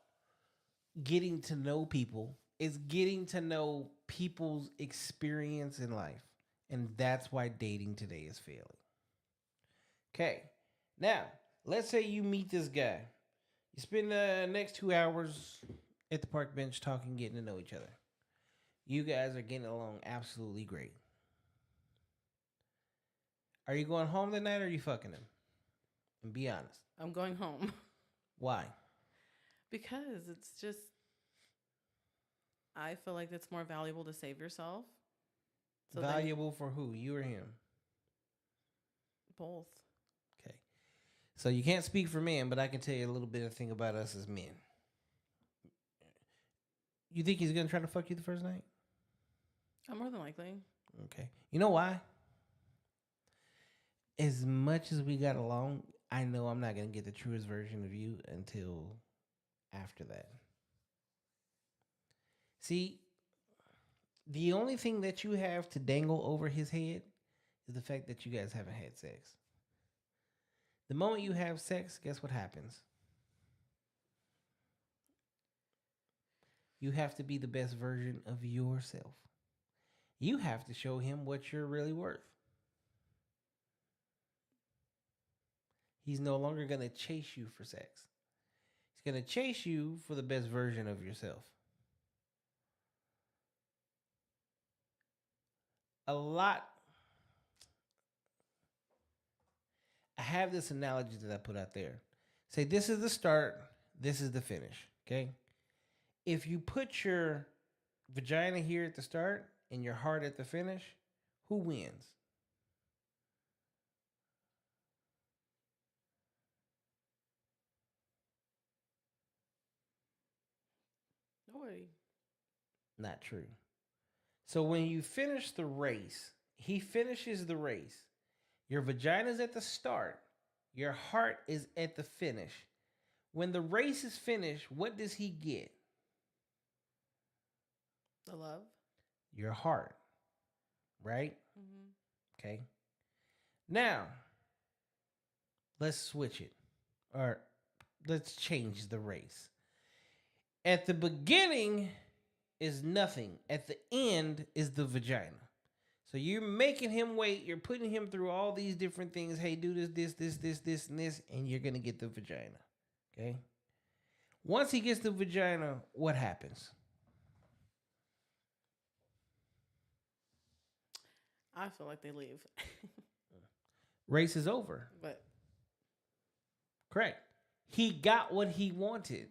getting to know people. It's getting to know people's experience in life. And that's why dating today is failing. Okay. Now, let's say you meet this guy. You spend the next 2 hours at the park bench talking, getting to know each other. You guys are getting along absolutely great. Are you going home that night or are you fucking him? And be honest. I'm going home. Why? Because it's just, I feel like it's more valuable to save yourself. So Valuable for who? You or him? both. Okay. So you can't speak for men, but I can tell you a little bit of thing about us as men. You think he's going to try to fuck you the first night? More than likely. Okay. You know why? As much as we got along, I know I'm not going to get the truest version of you until after that. See, the only thing that you have to dangle over his head is the fact that you guys haven't had sex. The moment you have sex, guess what happens? You have to be the best version of yourself. You have to show him what you're really worth. He's no longer going to chase you for sex. He's going to chase you for the best version of yourself. I have this analogy that I put out there. Say, this is the start, this is the finish, okay? If you put your vagina here at the start and your heart at the finish, who wins? Nobody. Not true. So when you finish the race, he finishes the race. Your vagina's at the start. Your heart is at the finish. When the race is finished, what does he get? The love. Your heart. Right? Mm-hmm. Okay. Now, let's switch it. Or let's change the race. At the beginning is nothing. At the end is the vagina. So you're making him wait. You're putting him through all these different things. Hey, do this, and this, and you're going to get the vagina. Okay? Once he gets the vagina, what happens? I feel like they leave. Race is over. But Correct. He got what he wanted.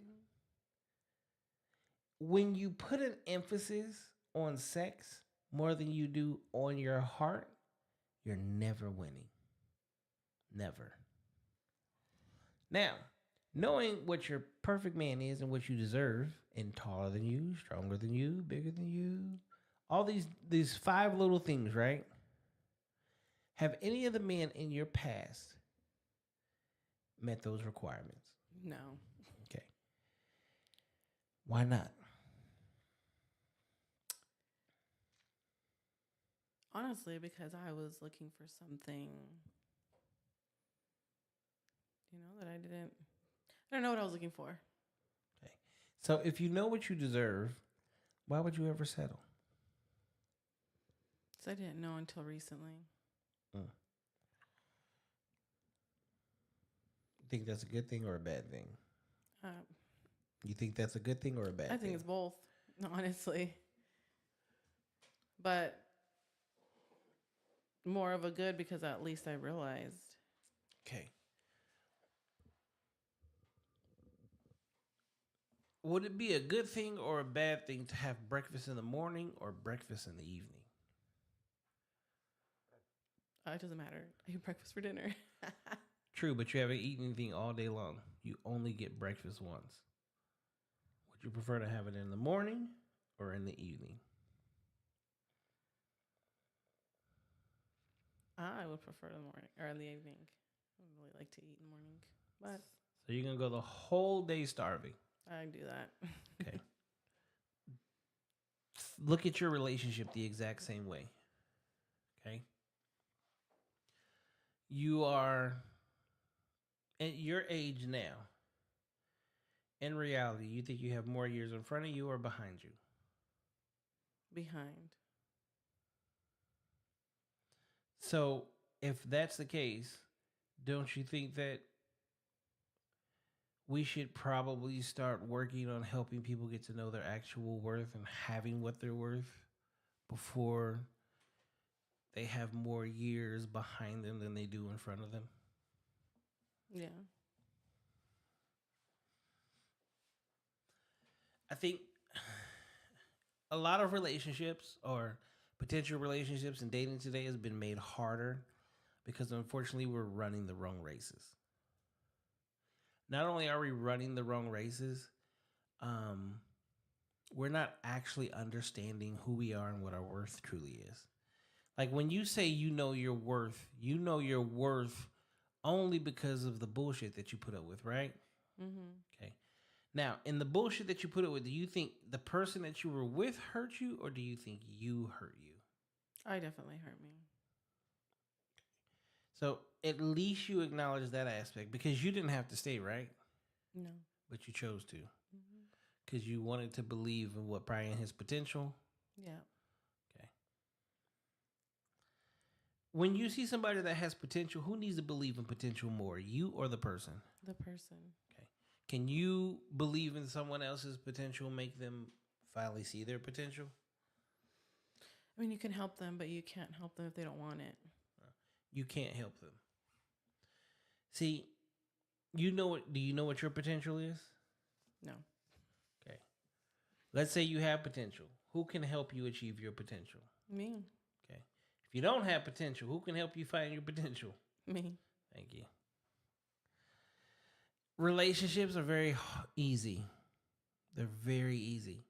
When you put an emphasis on sex more than you do on your heart, you're never winning. Never. Now, knowing what your perfect man is and what you deserve, and taller than you, stronger than you, bigger than you, all these 5 little things, right? Have any of the men in your past met those requirements? no. Okay. Why not? Honestly, because I was looking for something, that I don't know what I was looking for. Okay. So if you know what you deserve, why would you ever settle? So I didn't know until recently. You think that's a good thing or a bad thing? Uh, You think that's a good thing or a bad I thing? think it's both, honestly. But more of a good because at least I realized. Okay. Would it be a good thing or a bad thing to have breakfast in the morning or breakfast in the evening? It doesn't matter. I eat breakfast for dinner. True, but you haven't eaten anything all day long. You only get breakfast once. Would you prefer to have it in the morning or in the evening? I would prefer the morning or in the evening. I don't really like to eat in the morning, but So you're gonna go the whole day starving. I do that. Okay. Look at your relationship the exact same way. Okay. You are at your age now. In reality, you think you have more years in front of you or behind you? Behind. So, if that's the case, don't you think that we should probably start working on helping people get to know their actual worth and having what they're worth before they have more years behind them than they do in front of them? Yeah. I think a lot of relationships or potential relationships and dating today has been made harder because unfortunately we're running the wrong races. Not only are we running the wrong races, we're not actually understanding who we are and what our worth truly is. Like when you say you know your worth only because of the bullshit that you put up with, right? Mm-hmm. Okay. Now, in the bullshit that you put up with, do you think the person that you were with hurt you, or do you think you hurt you? I definitely hurt me. So at least you acknowledge that aspect because you didn't have to stay, right? No. But you chose to Mm-hmm. because you wanted to believe in what Brian his potential. Yeah. Okay. When you see somebody that has potential, who needs to believe in potential more, you or the person? The person. Okay. Can you believe in someone else's potential, make them finally see their potential? I mean, you can help them, but you can't help them if they don't want it. You can't help them. See, you know what? Do you know what your potential is? No. Okay. Let's say you have potential. Who can help you achieve your potential? Me. Okay. If you don't have potential, who can help you find your potential? Me. Thank you. Relationships are very easy. They're very easy.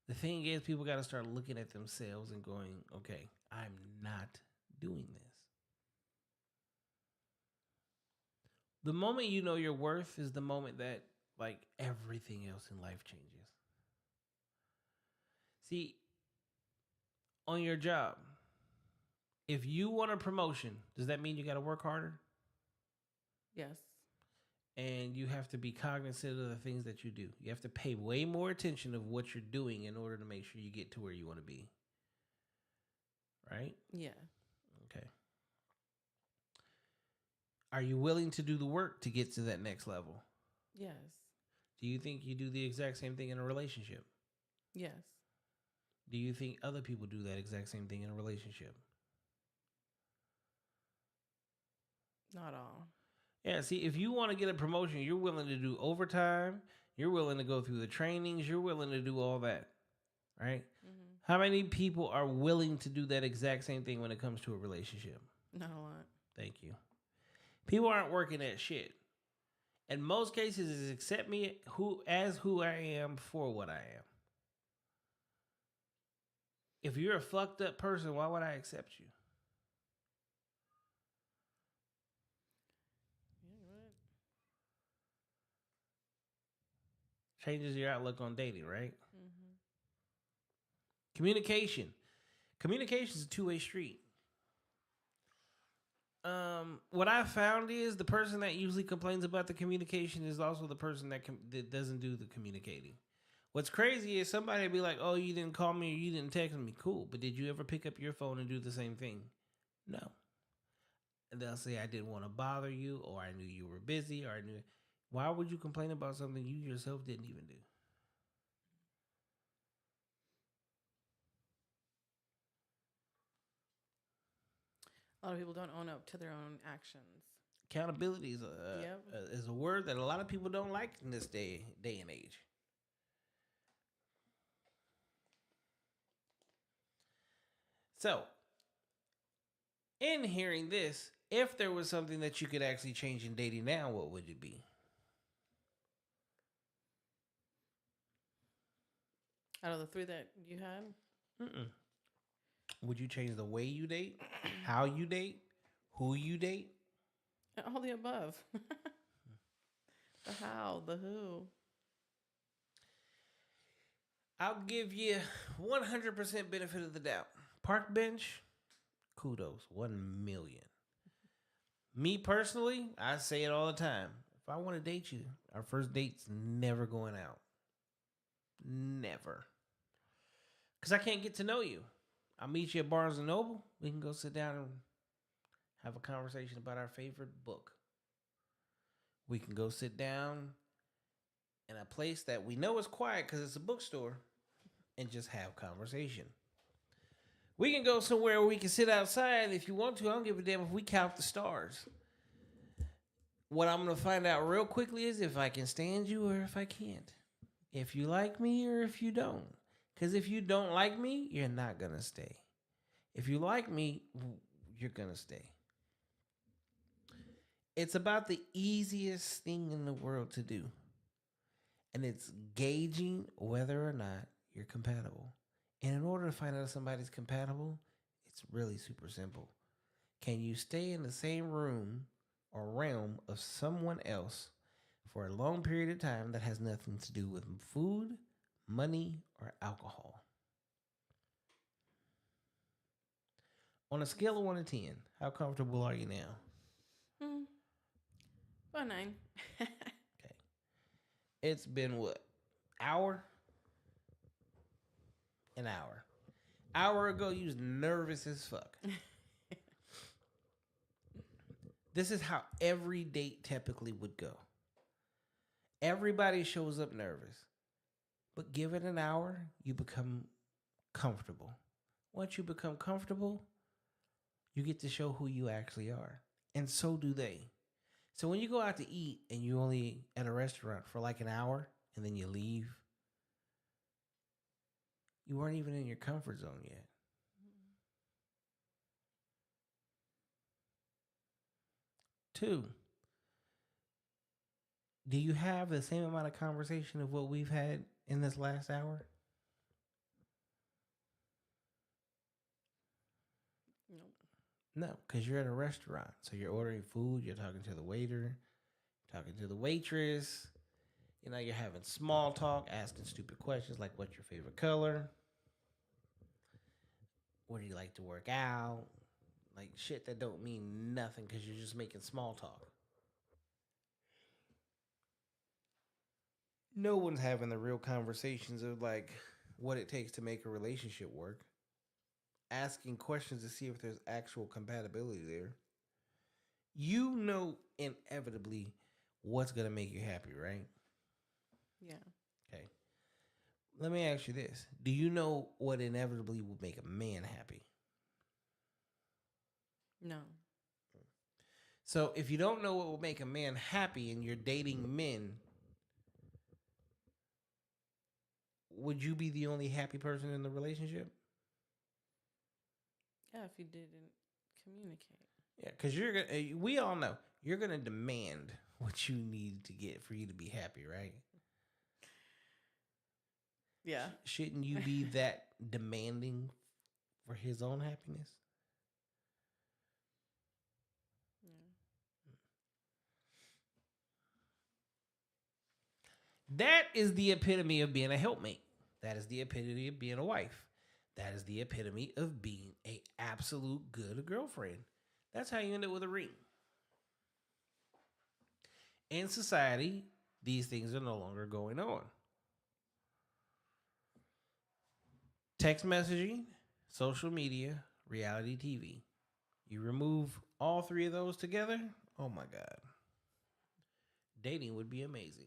The thing is, people got to start looking at themselves and going, okay, I'm not doing this. The moment you know your worth is the moment that, like, everything else in life changes. See, on your job, if you want a promotion, does that mean you got to work harder? Yes. And you have to be cognizant of the things that you do. You have to pay way more attention of what you're doing in order to make sure you get to where you want to be. Right? Yeah. Okay. Are you willing to do the work to get to that next level? Yes. Do you think you do the exact same thing in a relationship? Yes. Do you think other people do that exact same thing in a relationship? Not all. Yeah, see, if you want to get a promotion, you're willing to do overtime, you're willing to go through the trainings, you're willing to do all that, right? Mm-hmm. How many people are willing to do that exact same thing when it comes to a relationship? Not a lot. Thank you. People aren't working at shit. In most cases, is accept me who I am for what I am. If you're a fucked up person, why would I accept you? Yeah, right. Changes your outlook on dating, right? Mm-hmm. Communication. Communication is a two-way street. What I found is the person that usually complains about the communication is also the person that doesn't do the communicating. What's crazy is somebody will be like, oh, you didn't call me or you didn't text me. Cool. But did you ever pick up your phone and do the same thing? No. And they'll say, I didn't want to bother you, or I knew you were busy, or I knew. Why would you complain about something you yourself didn't even do? A lot of people don't own up to their own actions. Accountability Yep. is a word that a lot of people don't like in this day and age. So, in hearing this, if there was something that you could actually change in dating now, what would it be? Out of the three that you had, Mm-mm. Would you change the way you date, how you date, Who you date? All the above. The how, the who. I'll give you 100% benefit of the doubt. Park bench, kudos, 1,000,000. Me personally, I say it all the time. If I want to date you, our first date's never going out. Never. Because I can't get to know you. I'll meet you at Barnes & Noble. We can go sit down and have a conversation about our favorite book. We can go sit down in a place that we know is quiet because it's a bookstore and just have conversation. We can go somewhere where we can sit outside if you want to. I don't give a damn if we count the stars. What I'm going to find out real quickly is if I can stand you or if I can't. If you like me or if you don't. Because if you don't like me, you're not going to stay. If you like me, you're going to stay. It's about the easiest thing in the world to do. And it's gauging whether or not you're compatible. And in order to find out if somebody's compatible, it's really super simple. Can you stay in the same room or realm of someone else for a long period of time that has nothing to do with food, money, or alcohol? On a scale of 1 to 10, how comfortable are you now? About 9. Okay. It's been what? Hour? An hour. Hour ago, you was nervous as fuck. This is how every date typically would go. Everybody shows up nervous. But give it an hour, you become comfortable. Once you become comfortable, you get to show who you actually are. And so do they. So when you go out to eat and you're only at a restaurant for like an hour and then you leave, you weren't even in your comfort zone yet. Two, do you have the same amount of conversation of what we've had in this last hour? Nope. No, because you're at a restaurant. So you're ordering food, you're talking to the waiter, talking to the waitress. You know, you're having small talk, asking stupid questions like what's your favorite color? Where do you like to work out? Like shit that don't mean nothing because you're just making small talk. No one's having the real conversations of like what it takes to make a relationship work. Asking questions to see if there's actual compatibility there. You know inevitably what's going to make you happy, right? Yeah. Okay. Let me ask you this. Do you know what inevitably will make a man happy? No. So if you don't know what will make a man happy and you're dating men, would you be the only happy person in the relationship? Yeah, if you didn't communicate. Yeah, because you're gonna. We all know you're gonna demand what you need to get for you to be happy, right? Yeah. Shouldn't you be that demanding for his own happiness? That is the epitome of being a helpmate. That is the epitome of being a wife. That is the epitome of being a absolute good girlfriend. That's how you end up with a ring. In society, these things are no longer going on. Text messaging, social media, reality TV. You remove all three of those together, oh my God. Dating would be amazing.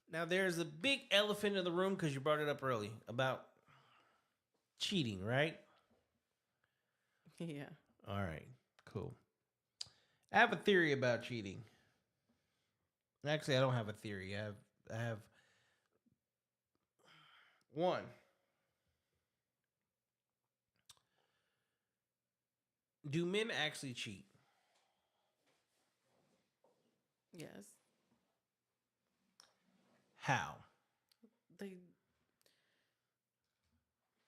Now, there's a big elephant in the room because you brought it up early about cheating, right? Yeah. All right, cool. I have a theory about cheating. Actually, I don't have a theory. I have one. Do men actually cheat? Yes. How? They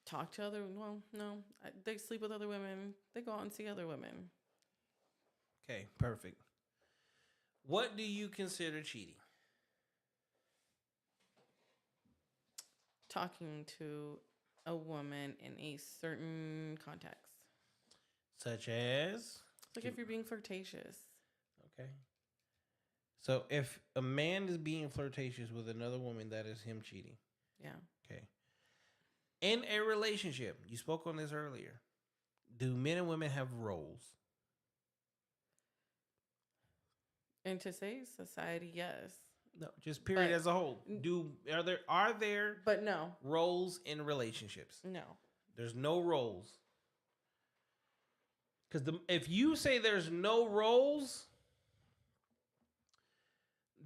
talk to other. Well, no, they sleep with other women. They go out and see other women. Okay, perfect. What do you consider cheating? Talking to a woman in a certain context. Such as? Like if you're being flirtatious. Okay. So if a man is being flirtatious with another woman, that is him cheating. Yeah. Okay. In a relationship, you spoke on this earlier. Do men and women have roles? In today's society, yes. No, just period But- as a whole. Are there But no. roles in relationships? No. There's no roles. Because if you say there's no roles,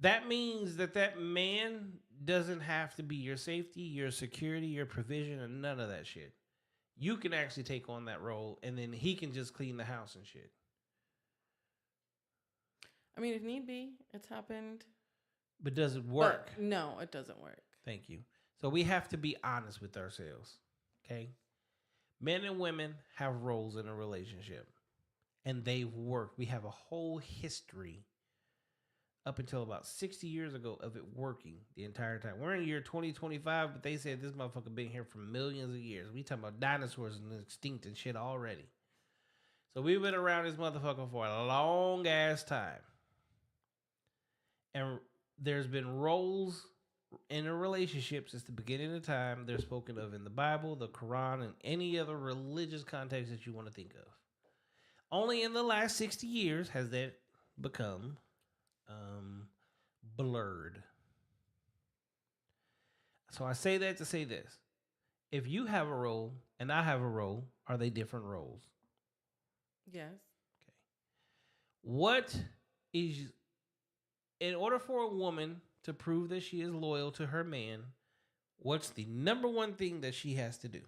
that means that man doesn't have to be your safety, your security, your provision, and none of that shit. You can actually take on that role, and then he can just clean the house and shit. I mean, if need be, it's happened. But does it work? But no, it doesn't work. Thank you. So we have to be honest with ourselves, okay? Men and women have roles in a relationship, and they've worked. We have a whole history up until about 60 years ago of it working the entire time. We're in the year 2025, but they said this motherfucker been here for millions of years. We talking about dinosaurs and extinct and shit already. So we've been around this motherfucker for a long ass time. And there's been roles in a relationship since the beginning of time. They're spoken of in the Bible, the Quran, and any other religious context that you want to think of. Only in the last 60 years has that become blurred. So I say that to say this. If you have a role and I have a role, are they different roles? Yes. Okay. What is, in order for a woman to prove that she is loyal to her man, what's the number one thing that she has to do?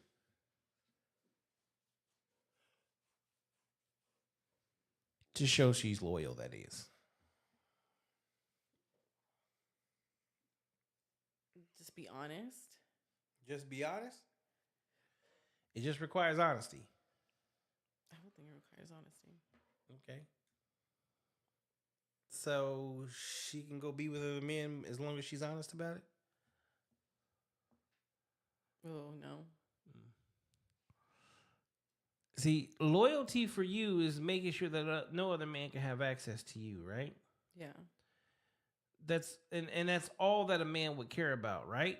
To show she's loyal, that is. Just be honest. Just be honest. It just requires honesty. I don't think it requires honesty. Okay. So she can go be with other men as long as she's honest about it? Oh, no. See, loyalty for you is making sure that no other man can have access to you, right? Yeah. That's that's all that a man would care about, right?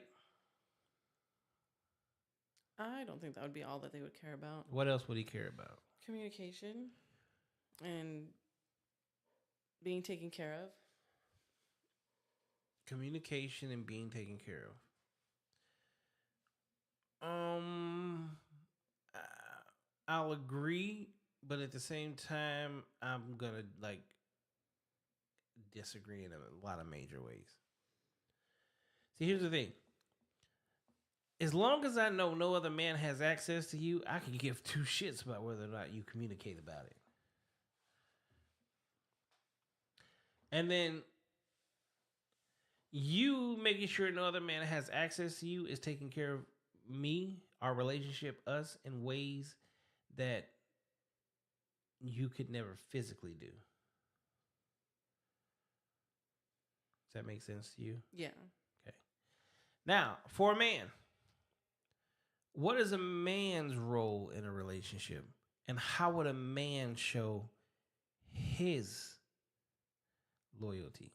I don't think that would be all that they would care about. What else would he care about? Communication and being taken care of. Communication and being taken care of. I'll agree, but at the same time, I'm gonna disagree in a lot of major ways. See, here's the thing. As long as I know no other man has access to you, I can give two shits about whether or not you communicate about it. And then you making sure no other man has access to you is taking care of me, our relationship, us, in ways that you could never physically do. Does that make sense to you? Yeah. Okay. Now, for a man, what is a man's role in a relationship? And how would a man show his loyalty?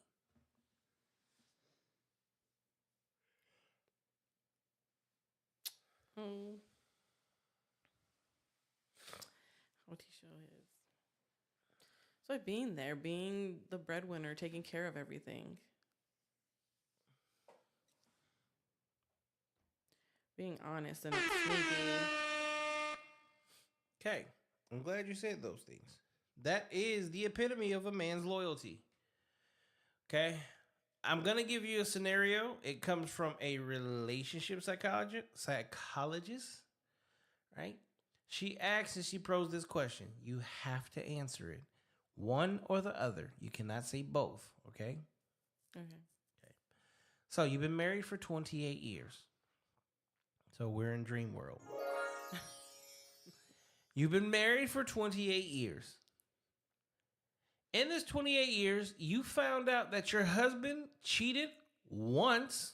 What he show is. So being there, being the breadwinner, taking care of everything. Being honest and not sneaky. Okay. I'm glad you said those things. That is the epitome of a man's loyalty. Okay. I'm going to give you a scenario. It comes from a relationship psychologist, right? She asks and she posed this question. You have to answer it. One or the other. You cannot say both, okay? Okay. So you've been married for 28 years. So we're in dream world. You've been married for 28 years. In this 28 years, you found out that your husband cheated once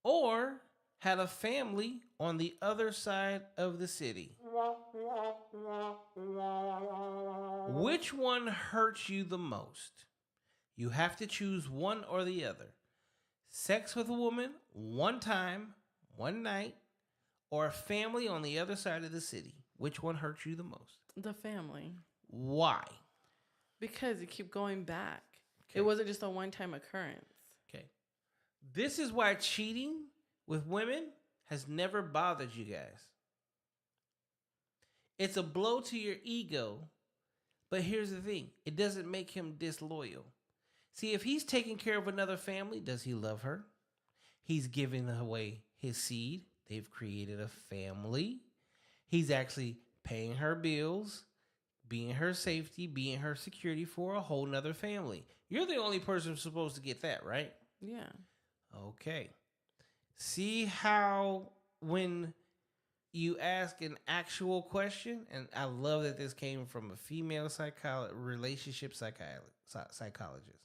or had a family on the other side of the city. Which one hurts you the most? You have to choose one or the other. Sex with a woman one time, one night, or a family on the other side of the city. Which one hurts you the most? The family. Why? Because you keep going back. Okay. It wasn't just a one-time occurrence. Okay. This is why cheating with women has never bothered you guys. It's a blow to your ego, but here's the thing. It doesn't make him disloyal. See, if he's taking care of another family, does he love her? He's giving away his seed. They've created a family. He's actually paying her bills, being her safety, being her security for a whole nother family. You're the only person who's supposed to get that, right? Yeah. Okay. See how when you ask an actual question, and I love that this came from a female relationship psychologist.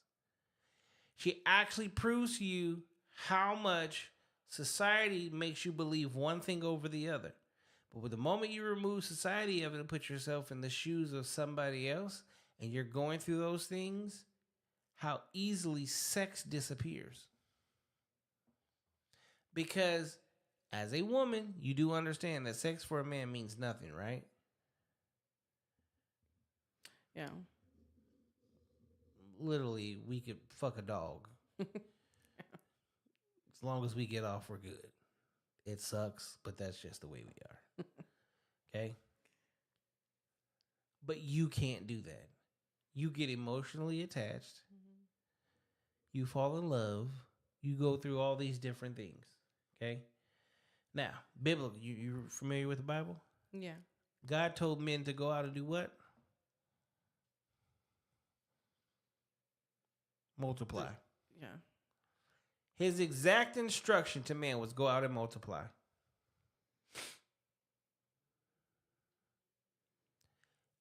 She actually proves to you how much society makes you believe one thing over the other. But with the moment you remove society of it and put yourself in the shoes of somebody else, and you're going through those things, how easily sex disappears. Because as a woman, you do understand that sex for a man means nothing, right? Yeah. Literally, we could fuck a dog. As long as we get off, we're good. It sucks, but that's just the way we are. Okay? But you can't do that. You get emotionally attached. You fall in love. You go through all these different things. Okay? Now, biblically, you familiar with the Bible? Yeah. God told men to go out and do what? Multiply. Yeah. His exact instruction to man was go out and multiply.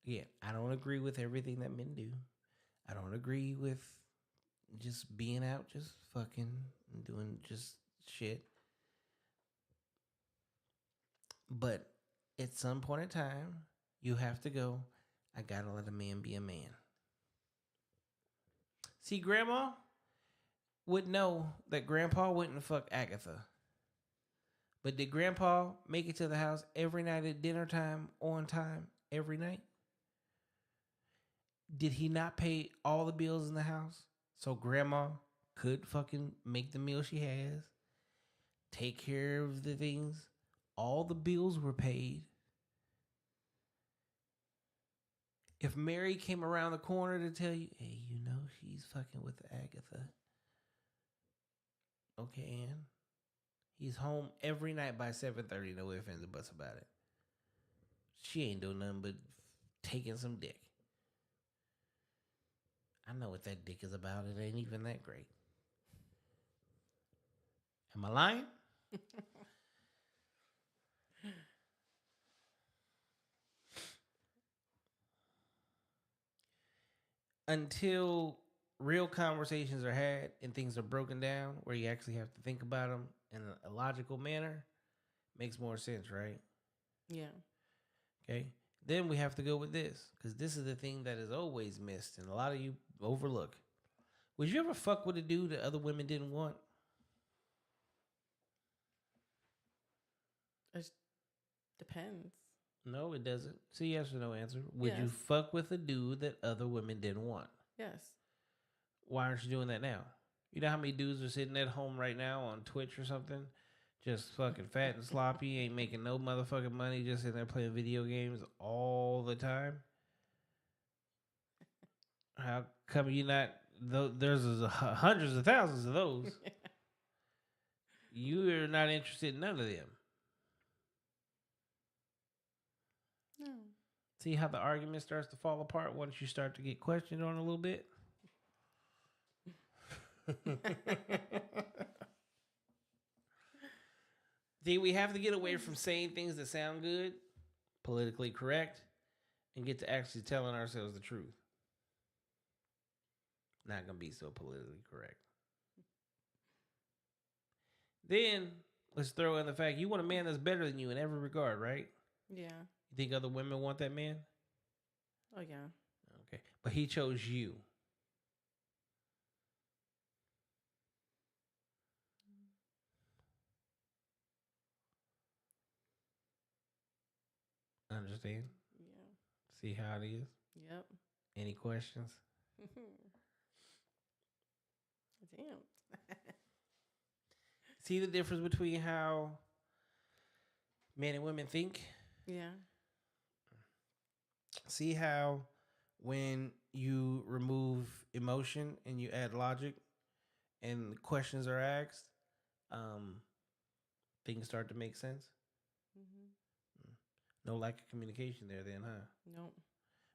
Again, I don't agree with everything that men do. I don't agree with just being out, just fucking and doing just shit. But at some point in time, you have to go, I gotta let a man be a man. See, Grandma would know that Grandpa wouldn't fuck Agatha. But did Grandpa make it to the house every night at dinner time, on time, every night? Did he not pay all the bills in the house so Grandma could fucking make the meal she has, take care of the things? All the bills were paid. If Mary came around the corner to tell you, hey, you know she's fucking with Agatha. Okay, Ann. He's home every night by 7:30. No ifs, ands, or buts about it. She ain't doing nothing but taking some dick. I know what that dick is about. It ain't even that great. Am I lying? Until real conversations are had and things are broken down where you actually have to think about them in a logical manner, makes more sense, right? Yeah. Okay. Then we have to go with this, because this is the thing that is always missed and a lot of you overlook. Would you ever fuck with a dude that other women didn't want? It depends. No, it doesn't. See, yes or no answer. Would you Yes. fuck with a dude that other women didn't want? Yes. Why aren't you doing that now? You know how many dudes are sitting at home right now on Twitch or something? Just fucking fat and sloppy, ain't making no motherfucking money, just sitting there playing video games all the time? How come you not? There's hundreds of thousands of those. You are not interested in none of them. No. See how the argument starts to fall apart once you start to get questioned on a little bit? See, we have to get away from saying things that sound good politically correct, and get to actually telling ourselves the truth. Not gonna be so politically correct. Then let's throw in the fact you want a man that's better than you in every regard, right? Yeah. You think other women want that man? Oh yeah. Okay, but he chose you. Understand? Yeah. See how it is? Yep. Any questions? Damn. See the difference between how men and women think? Yeah. See how when you remove emotion and you add logic and questions are asked, um, things start to make sense? No lack of communication there then, huh? Nope.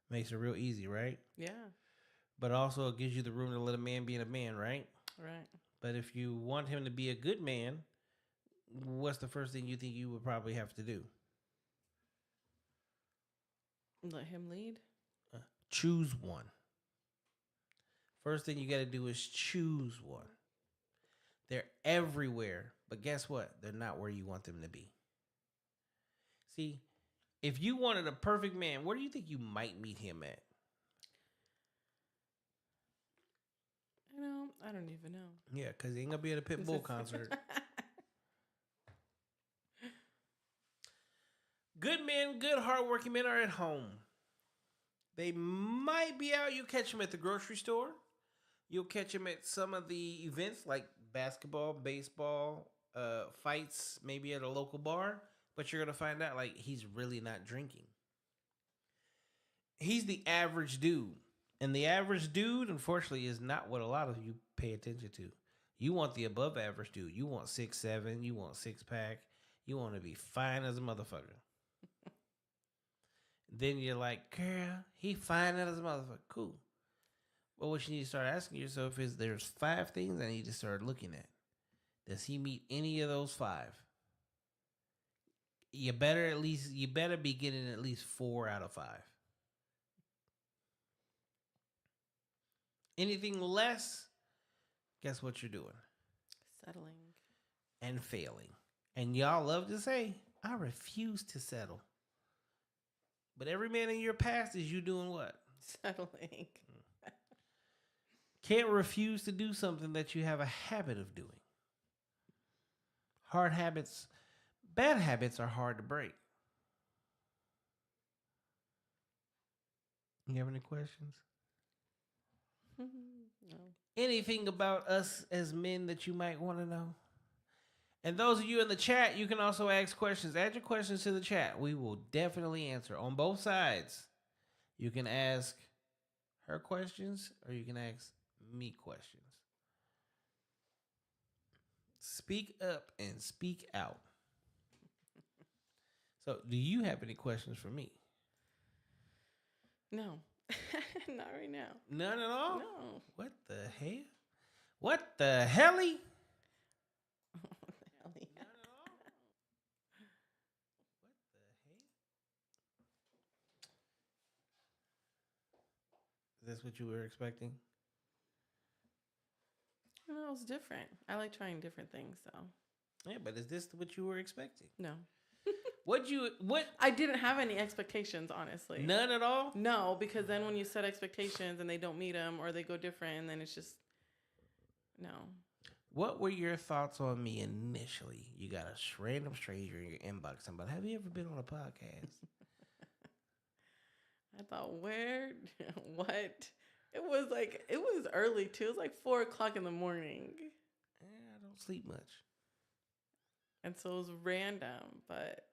Makes it real easy, right? Yeah. But also it gives you the room to let a man be a man, right? Right. But if you want him to be a good man, what's the first thing you think you would probably have to do? Let him lead. Choose one. First thing you got to do is choose one. They're everywhere, but guess what? They're not where you want them to be. See, if you wanted a perfect man, where do you think you might meet him at? I don't even know. Yeah, because he ain't going to be at a Pitbull concert. Good men, good hardworking men are at home. They might be out. You catch them at the grocery store. You'll catch them at some of the events like basketball, baseball, fights, maybe at a local bar. But you're going to find out like he's really not drinking. He's the average dude. And the average dude, unfortunately, is not what a lot of you pay attention to. You want the above average dude. You want 6'7". You want 6-pack. You want to be fine as a motherfucker. Then you're like, girl, he fine as a motherfucker. Cool. Well, what you need to start asking yourself is there's 5 things I need to start looking at. Does he meet any of those 5? You better be getting at least 4 out of 5. Anything less, guess what you're doing? Settling. And failing. And y'all love to say, I refuse to settle. But every man in your past is you doing what? Settling. Can't refuse to do something that you have a habit of doing. Bad habits are hard to break. You have any questions? No. Anything about us as men that you might want to know? And those of you in the chat, you can also ask questions. Add your questions to the chat. We will definitely answer on both sides. You can ask her questions or you can ask me questions. Speak up and speak out. So, do you have any questions for me? No. Not right now. None at all? No. What the hell? What the helly? What the hell? Yeah. None at all? What the hell? Is this what you were expecting? No, it was different. I like trying different things, so. Yeah, but is this what you were expecting? No. What? I didn't have any expectations, honestly. None at all? No, because then when you set expectations and they don't meet them or they go different, and then it's just, no. What were your thoughts on me initially? You got a random stranger in your inbox. Somebody, have you ever been on a podcast? I thought, where? What? It was early too. It was like 4:00 in the morning. I don't sleep much. And so it was random, but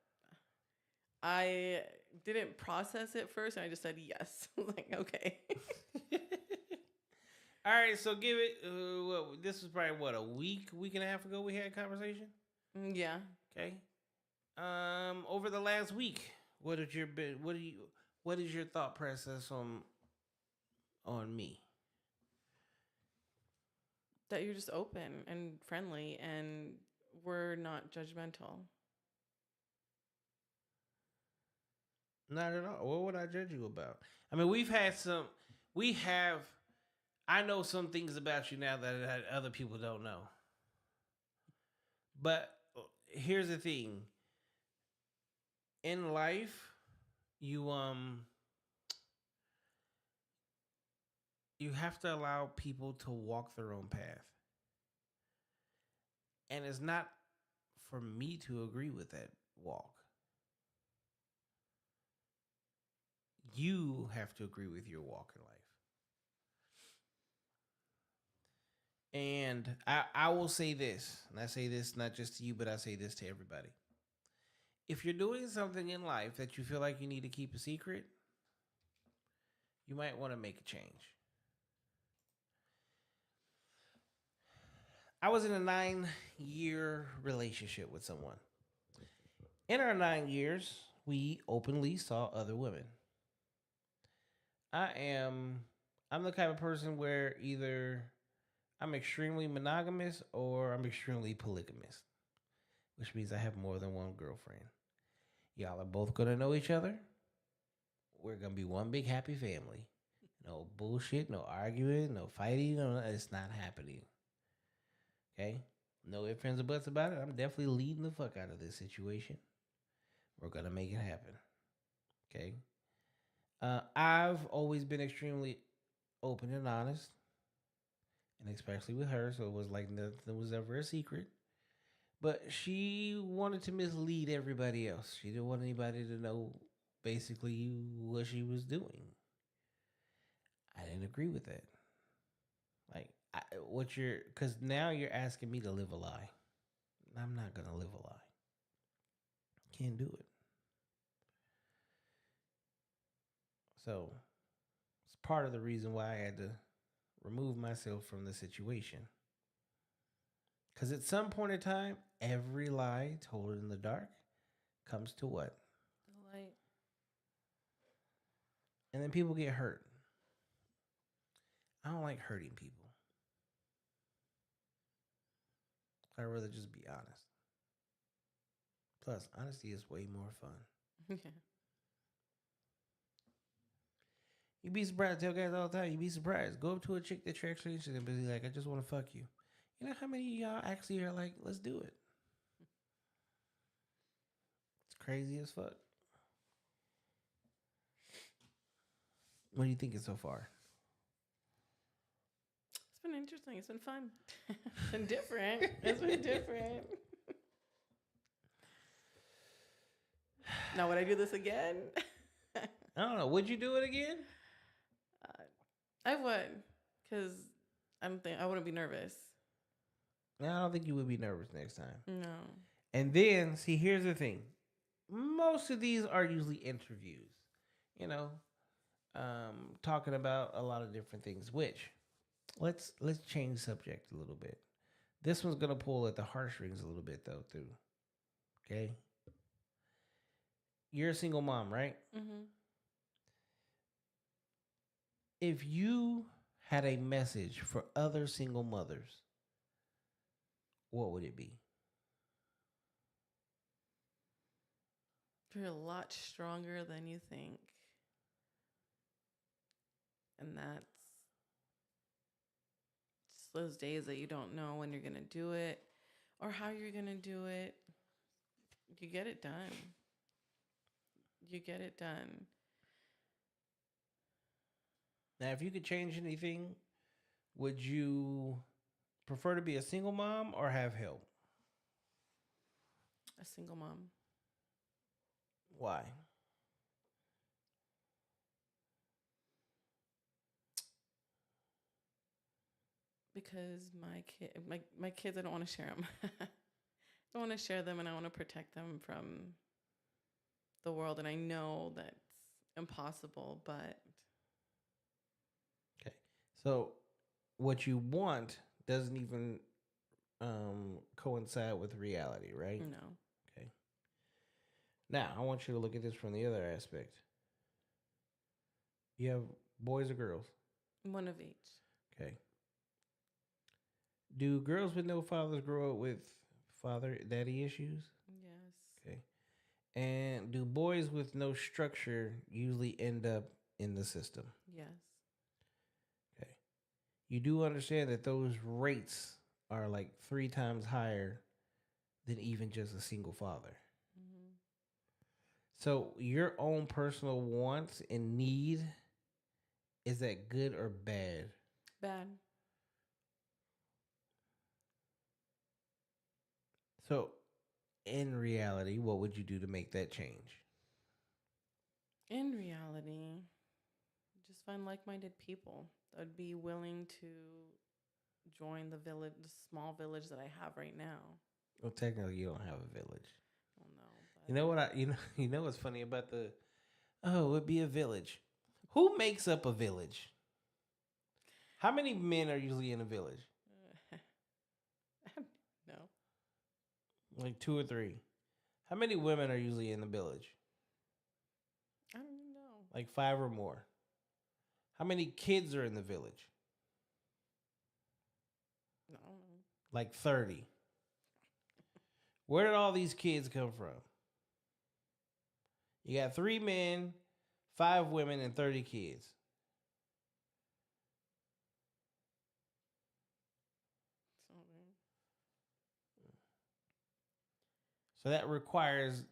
I didn't process it first. And I just said yes. Like, okay. All right, so give it. This was probably a week and a half ago. We had a conversation. Yeah. Okay. Over the last week, what is your thought process on me? That you're just open and friendly and we're not judgmental. Not at all. What would I judge you about? I mean, we have, I know some things about you now that other people don't know. But here's the thing in life, you, you have to allow people to walk their own path. And it's not for me to agree with that walk. You have to agree with your walk in life. And I will say this, and I say this not just to you, but I say this to everybody. If you're doing something in life that you feel like you need to keep a secret, you might want to make a change. I was in a 9-year relationship with someone. In our 9 years, we openly saw other women. I'm the type of person where either I'm extremely monogamous or I'm extremely polygamous, which means I have more than one girlfriend. Y'all are both gonna know each other. We're gonna be one big happy family. No bullshit, no arguing, no fighting. No, it's not happening. Okay? No ifs, ands, or buts about it. I'm definitely leading the fuck out of this situation. We're gonna make it happen. Okay? I've always been extremely open and honest, and especially with her, so it was like nothing was ever a secret. But she wanted to mislead everybody else. She didn't want anybody to know basically what she was doing. I didn't agree with that. Like, because now you're asking me to live a lie. I'm not going to live a lie. Can't do it. So, it's part of the reason why I had to remove myself from the situation. Because at some point in time, every lie told in the dark comes to what? The light. And then people get hurt. I don't like hurting people. I'd rather just be honest. Plus, honesty is way more fun. Yeah. You'd be surprised. I tell guys all the time, you'd be surprised. Go up to a chick that you're actually interested in, but be like, I just want to fuck you. You know how many of y'all actually are like, let's do it? It's crazy as fuck. What are you thinking so far? It's been interesting. It's been fun. It's been different. It's been different. Now, would I do this again? I don't know. Would you do it again? I would, because I wouldn't be nervous. No, I don't think you would be nervous next time. No. And then, see, here's the thing. Most of these are usually interviews, you know, talking about a lot of different things, which let's change subject a little bit. This one's going to pull at the heartstrings a little bit, though, too. Okay? You're a single mom, right? Mm-hmm. If you had a message for other single mothers, what would it be? You're a lot stronger than you think. And that's just those days that you don't know when you're going to do it or how you're going to do it. You get it done. You get it done. Now, if you could change anything, would you prefer to be a single mom or have help? A single mom. Why? Because my kids, I don't want to share them. I don't want to share them, and I want to protect them from the world. And I know that's impossible, but Okay. So, what you want doesn't even coincide with reality, right? no. Okay. Now, I want you to look at this from the other aspect. You have boys or girls? One of each. Okay. Do girls with no fathers grow up with daddy issues? Yes. Okay. And do boys with no structure usually end up in the system? Yes. Okay. You do understand that those rates are like 3 times higher than even just a single father. Mm-hmm. So your own personal wants and need, is that good or bad? Bad. So in reality, what would you do to make that change? In reality, just find like-minded people that would be willing to join the village, the small village that I have right now. Well, technically, you don't have a village. Oh no. You know what you know what's funny about the oh, it'd be a village. Who makes up a village? How many men are usually in a village? No. Like 2 or 3. How many women are usually in the village? I don't even know. Like 5 or more. How many kids are in the village? I don't know. Like 30. Where did all these kids come from? You got 3 men, 5 women, and 30 kids. So that requires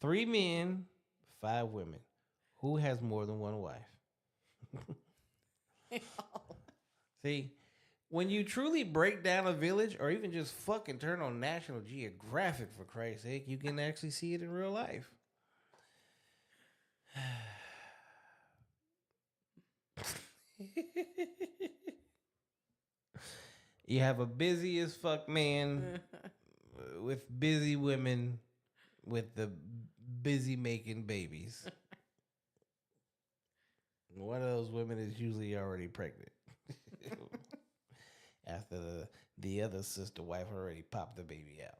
3 men, 5 women. Who has more than one wife? See, when you truly break down a village or even just fucking turn on National Geographic, for Christ's sake, you can actually see it in real life. You have a busy as fuck man with busy women with the busy making babies. One of those women is usually already pregnant. After the other sister wife already popped the baby out.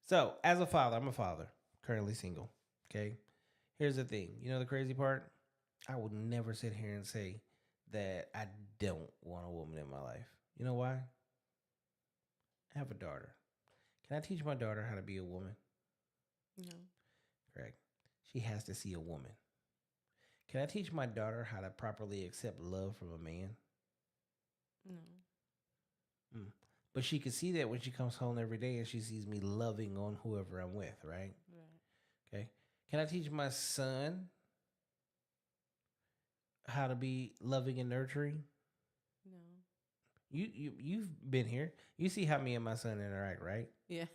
So, as a father, I'm a father, currently single. Okay. Here's the thing. You know the crazy part? I would never sit here and say that I don't want a woman in my life. You know why? I have a daughter. Can I teach my daughter how to be a woman? No. Correct. She has to see a woman. Can I teach my daughter how to properly accept love from a man? No. But she can see that when she comes home every day and she sees me loving on whoever I'm with, right? Right. Okay. Can I teach my son how to be loving and nurturing? No. You've been here. You see how me and my son interact, right? Yeah.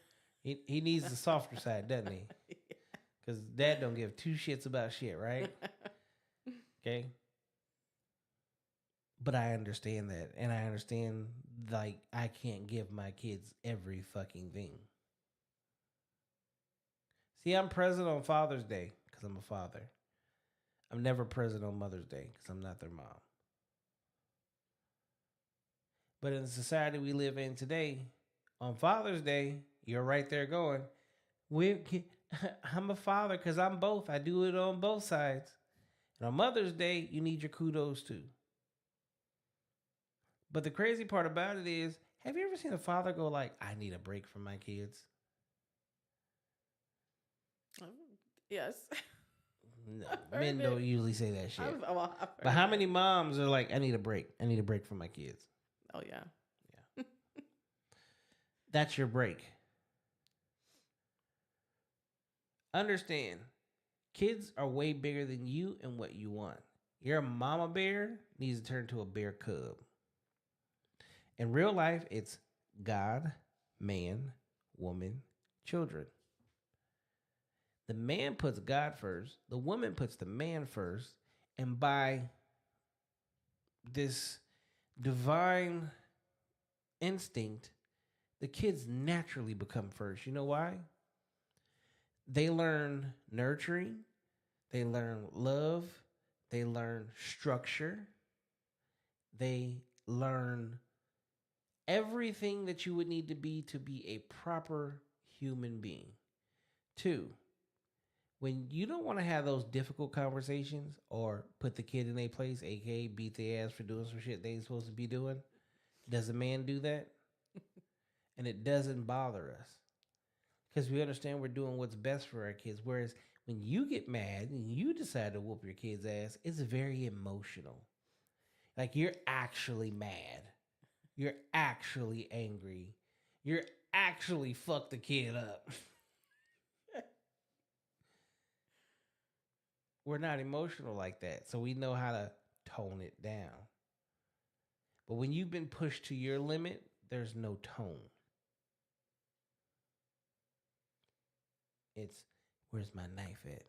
He needs the softer side, doesn't he? Because dad don't give 2 shits about shit, right? Okay. But I understand that. And I understand, like, I can't give my kids every fucking thing. See, I'm present on Father's Day because I'm a father. I'm never present on Mother's Day because I'm not their mom. But in the society we live in today, on Father's Day, you're right there going, I'm a father because I'm both. I do it on both sides. And on Mother's Day, you need your kudos too. But the crazy part about it is, have you ever seen a father go like, I need a break from my kids? Yes. No, men don't usually say that shit. I've But how heard many moms are like, I need a break. I need a break from my kids. Oh, yeah. That's your break. Understand, kids are way bigger than you and what you want. Your mama bear needs to turn to a bear cub. In real life, it's God, man, woman, children. The man puts God first, the woman puts the man first, and by this divine instinct, the kids naturally become first. You know why? They learn nurturing, they learn love, they learn structure, they learn everything that you would need to be a proper human being. 2, when you don't want to have those difficult conversations or put the kid in a place, aka beat their ass for doing some shit they ain't supposed to be doing, does a man do that? and it doesn't bother us because we understand we're doing what's best for our kids. Whereas when you get mad and you decide to whoop your kid's ass, it's very emotional. Like you're actually mad. You're actually angry. You're actually fucked the kid up. We're not emotional like that. So we know how to tone it down. But when you've been pushed to your limit, there's no tone. It's, where's my knife at?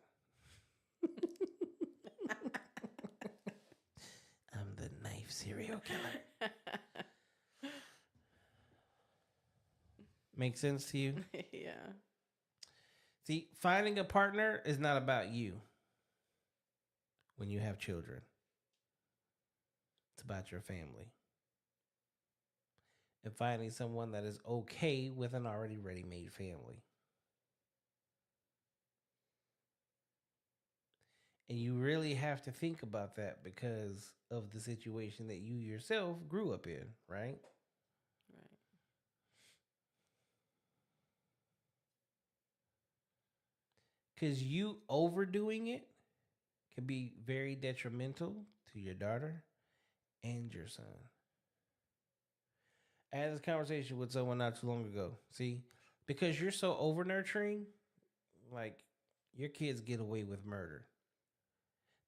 I'm the knife serial killer. Make sense to you? Yeah. See, finding a partner is not about you when you have children. It's about your family. And finding someone that is okay with an already ready-made family. And you really have to think about that because of the situation that you yourself grew up in, right? Right. Because you overdoing it can be very detrimental to your daughter and your son. I had this conversation with someone not too long ago. See, because you're so over nurturing, like your kids get away with murder.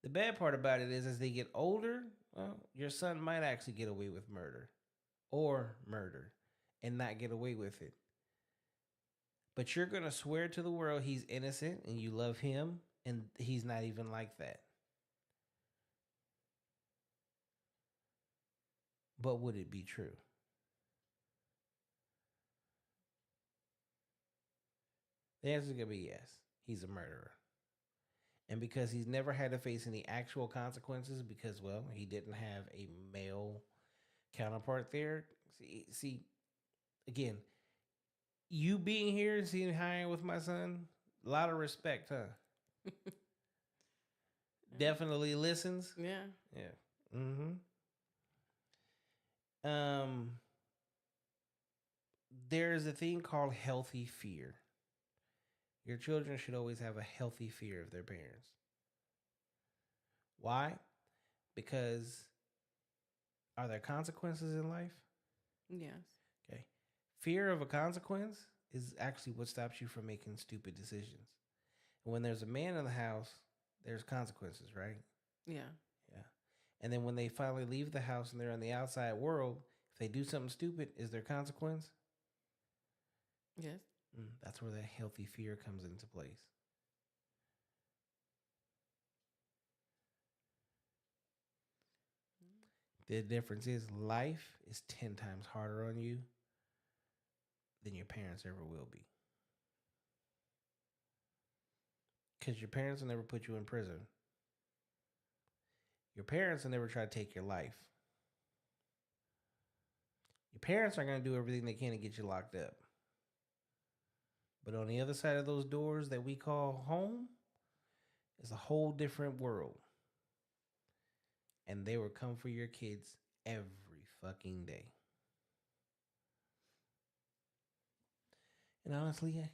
The bad part about it is as they get older, well, your son might actually get away with murder or murder and not get away with it. But you're going to swear to the world he's innocent and you love him, and he's not even like that. But would it be true? The answer is going to be yes. He's a murderer. And because he's never had to face any actual consequences because, well, he didn't have a male counterpart there. See again, you being here and seeing how I am with my son, a lot of respect, huh? Definitely listens. Yeah. Yeah. There's a thing called healthy fear. Your children should always have a healthy fear of their parents. Why? Because are there consequences in life? Yes. Okay. Fear of a consequence is actually what stops you from making stupid decisions. And when there's a man in the house, there's consequences, right? Yeah. Yeah. And then when they finally leave the house and they're in the outside world, if they do something stupid, is there consequence? Yes. That's where that healthy fear comes into place. The difference is life is 10 times harder on you than your parents ever will be. Because your parents will never put you in prison. Your parents will never try to take your life. Your parents are going to do everything they can to get you locked up. But on the other side of those doors that we call home is a whole different world. And they will come for your kids every fucking day. And honestly,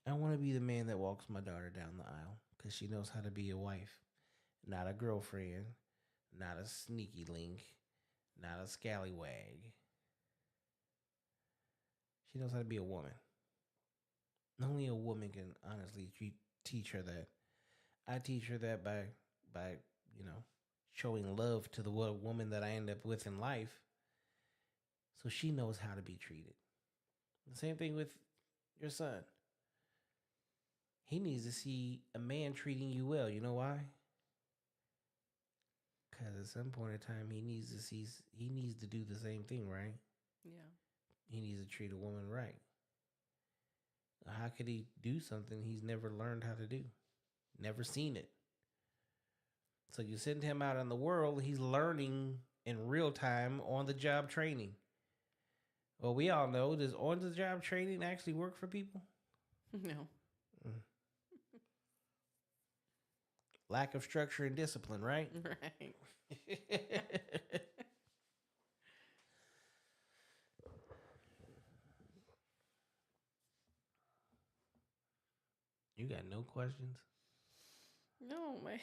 I want to be the man that walks my daughter down the aisle because she knows how to be a wife, not a girlfriend, not a sneaky link, not a scallywag. She knows how to be a woman. Only a woman can honestly teach her that. I teach her that by showing love to the woman that I end up with in life, so she knows how to be treated. The same thing with your son. He needs to see a man treating you well. You know why? Because at some point in time, he needs to do the same thing, right? Yeah. He needs to treat a woman right. How could he do something he's never learned how to do? Never seen it. So you send him out in the world, he's learning in real time on the job training. Well, we all know, does on the job training actually work for people? No. Lack of structure and discipline, right? Right. You got no questions? No, my.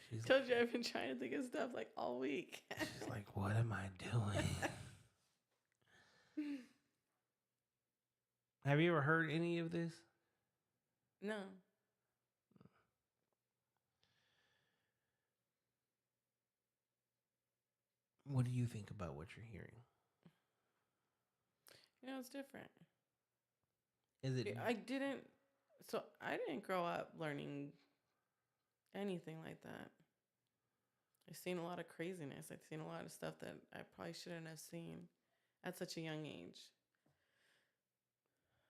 She's, Told you I've been trying to think of stuff like all week. she's like, what am I doing? Have you ever heard any of this? No. What do you think about what you're hearing? You know, it's different. Is it? I didn't grow up learning anything like that. I've seen a lot of craziness. I've seen a lot of stuff that I probably shouldn't have seen at such a young age.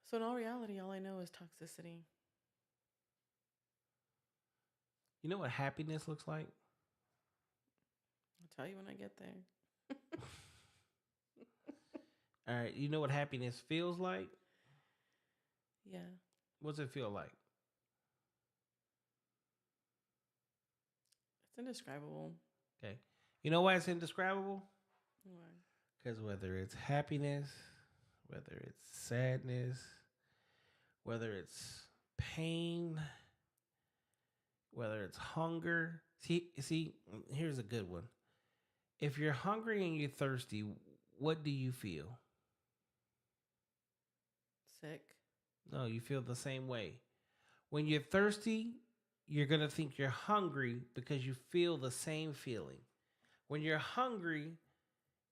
So in all reality, all I know is toxicity. You know what happiness looks like? I'll tell you when I get there. All right. You know what happiness feels like? Yeah. What's it feel like? It's indescribable. Okay. You know why it's indescribable? Why? Because whether it's happiness, whether it's sadness, whether it's pain, whether it's hunger. See, here's a good one. If you're hungry and you're thirsty, what do you feel? Sick. No, you feel the same way. When you're thirsty, you're going to think you're hungry because you feel the same feeling. When you're hungry,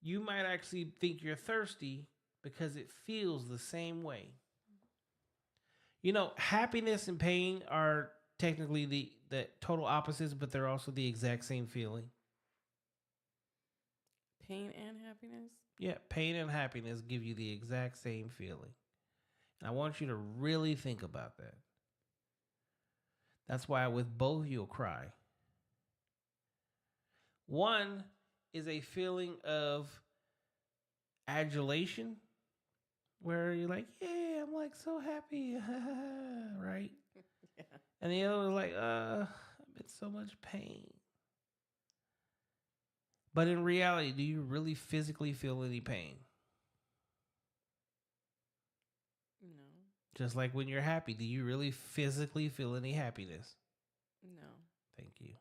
you might actually think you're thirsty because it feels the same way. You know, happiness and pain are technically the total opposites, but they're also the exact same feeling. Pain and happiness? Yeah, pain and happiness give you the exact same feeling. And I want you to really think about that. That's why with both you'll cry. One is a feeling of adulation, where you're like, yeah, I'm like so happy, right? Yeah. And the other was like, I'm in so much pain. But in reality, do you really physically feel any pain? No. Just like when you're happy, do you really physically feel any happiness? No. Thank you.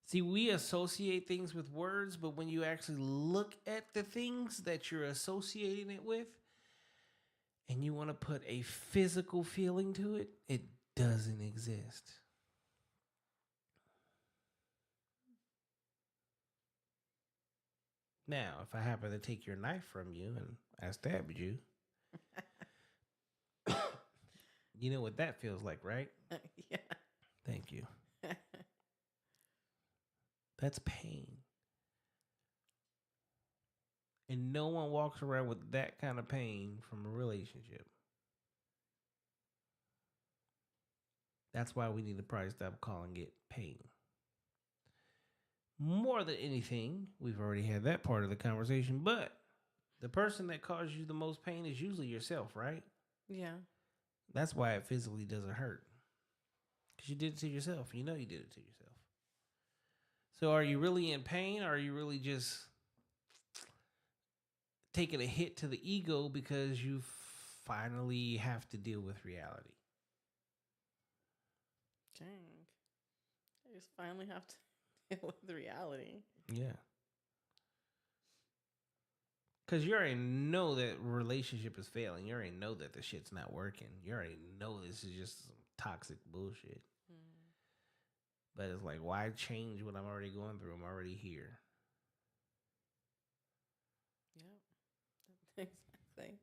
See, we associate things with words, but when you actually look at the things that you're associating it with, and you want to put a physical feeling to it, it doesn't exist. Now, if I happen to take your knife from you and I stabbed you, you know what that feels like, right? Yeah. Thank you. That's pain. And no one walks around with that kind of pain from a relationship. That's why we need to probably stop calling it pain. More than anything, we've already had that part of the conversation, but the person that causes you the most pain is usually yourself, right? Yeah. That's why it physically doesn't hurt. Because you did it to yourself. You know you did it to yourself. So are you really in pain, or are you really just taking a hit to the ego because you finally have to deal with reality? Dang. I just finally have to deal with the reality. Yeah. Because you already know that relationship is failing. You already know that the shit's not working. You already know this is just some toxic bullshit. But it's like, why change what I'm already going through? I'm already here. Yeah. Exactly.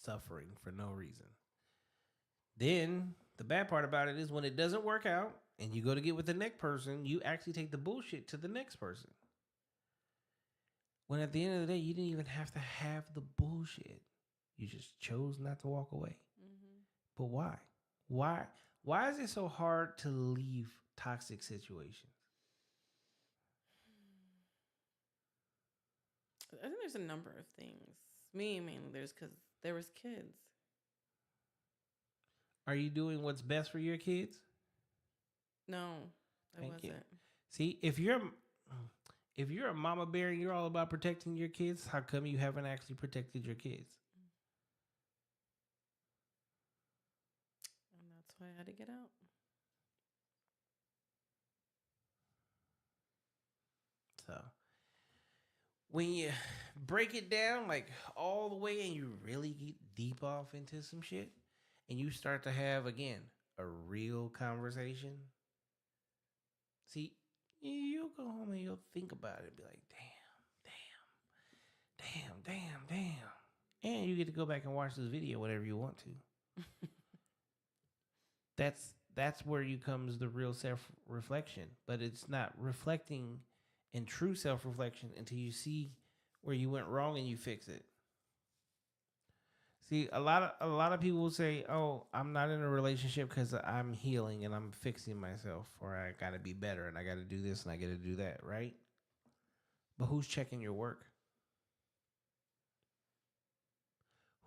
Suffering for no reason. Then the bad part about it is when it doesn't work out and you go to get with the next person, you actually take the bullshit to the next person. When at the end of the day, you didn't even have to have the bullshit. You just chose not to walk away. Mm-hmm. But why? Why is it so hard to leave toxic situations? I think there's a number of things. Me, mainly, there's because there was kids. Are you doing what's best for your kids? No, I Thank wasn't. you. See, If you're a mama bear and you're all about protecting your kids, how come you haven't actually protected your kids? And that's why I had to get out. So when you break it down like all the way and you really get deep off into some shit and you start to have again a real conversation, see, you'll go home and you'll think about it and be like, damn. And you get to go back and watch this video whenever you want to. That's where you comes the real self-reflection. But it's not reflecting in true self-reflection until you see where you went wrong and you fix it. See, a lot of people will say, "Oh, I'm not in a relationship because I'm healing and I'm fixing myself, or I got to be better and I got to do this and I got to do that," right? But who's checking your work?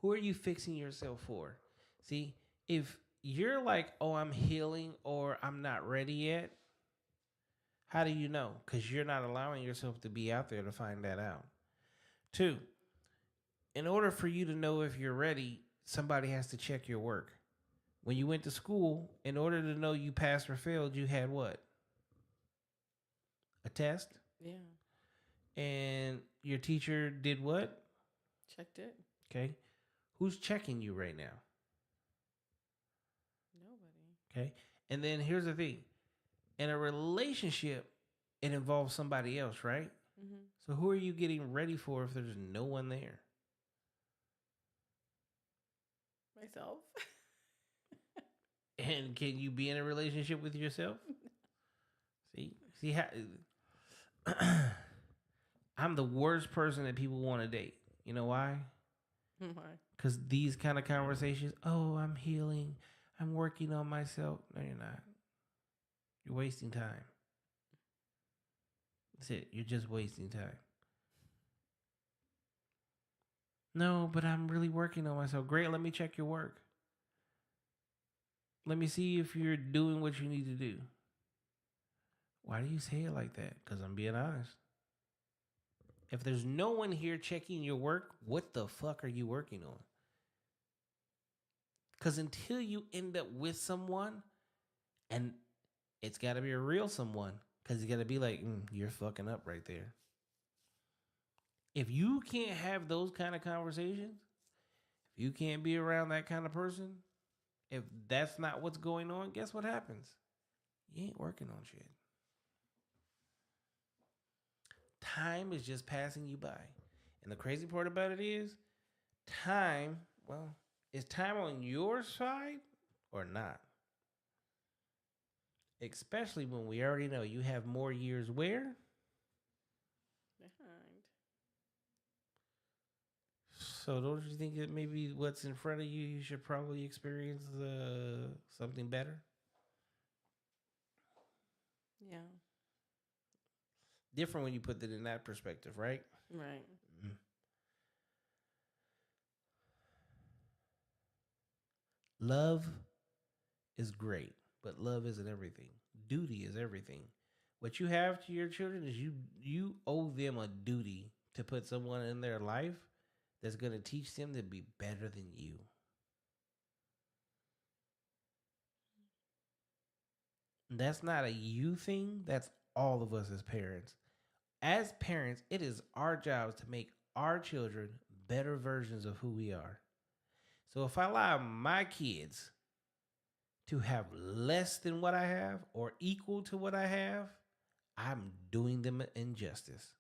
Who are you fixing yourself for? See, if you're like, "Oh, I'm healing," or "I'm not ready yet," how do you know? Because you're not allowing yourself to be out there to find that out. 2, in order for you to know if you're ready, somebody has to check your work. When you went to school, in order to know you passed or failed, you had what? A test? Yeah. And your teacher did what? Checked it. Okay. Who's checking you right now? Nobody. Okay. And then here's the thing. In a relationship, it involves somebody else, right? Mm-hmm. So who are you getting ready for if there's no one there? Myself. And can you be in a relationship with yourself? See how I'm the worst person that people want to date. You know why? Why? Because these kind of conversations, "Oh, I'm healing. I'm working on myself." No, you're not. You're wasting time. That's it. You're just wasting time. No, but I'm really working on myself. Great. Let me check your work. Let me see if you're doing what you need to do. Why do you say it like that? Because I'm being honest. If there's no one here checking your work, what the fuck are you working on? Because until you end up with someone, and it's got to be a real someone, because you got to be like, you're fucking up right there. If you can't have those kind of conversations, if you can't be around that kind of person, if that's not what's going on, guess what happens? You ain't working on shit. Time is just passing you by. And the crazy part about it is, time, well, is time on your side or not? Especially when we already know you have more years where? Behind. So don't you think that maybe what's in front of you, you should probably experience something better? Yeah. Different when you put it in that perspective, right? Right. Mm-hmm. Love is great, but love isn't everything. Duty is everything. What you have to your children is you owe them a duty to put someone in their life that's going to teach them to be better than you. That's not a you thing. That's all of us as parents. As parents, it is our jobs to make our children better versions of who we are. So if I allow my kids to have less than what I have or equal to what I have, I'm doing them an injustice.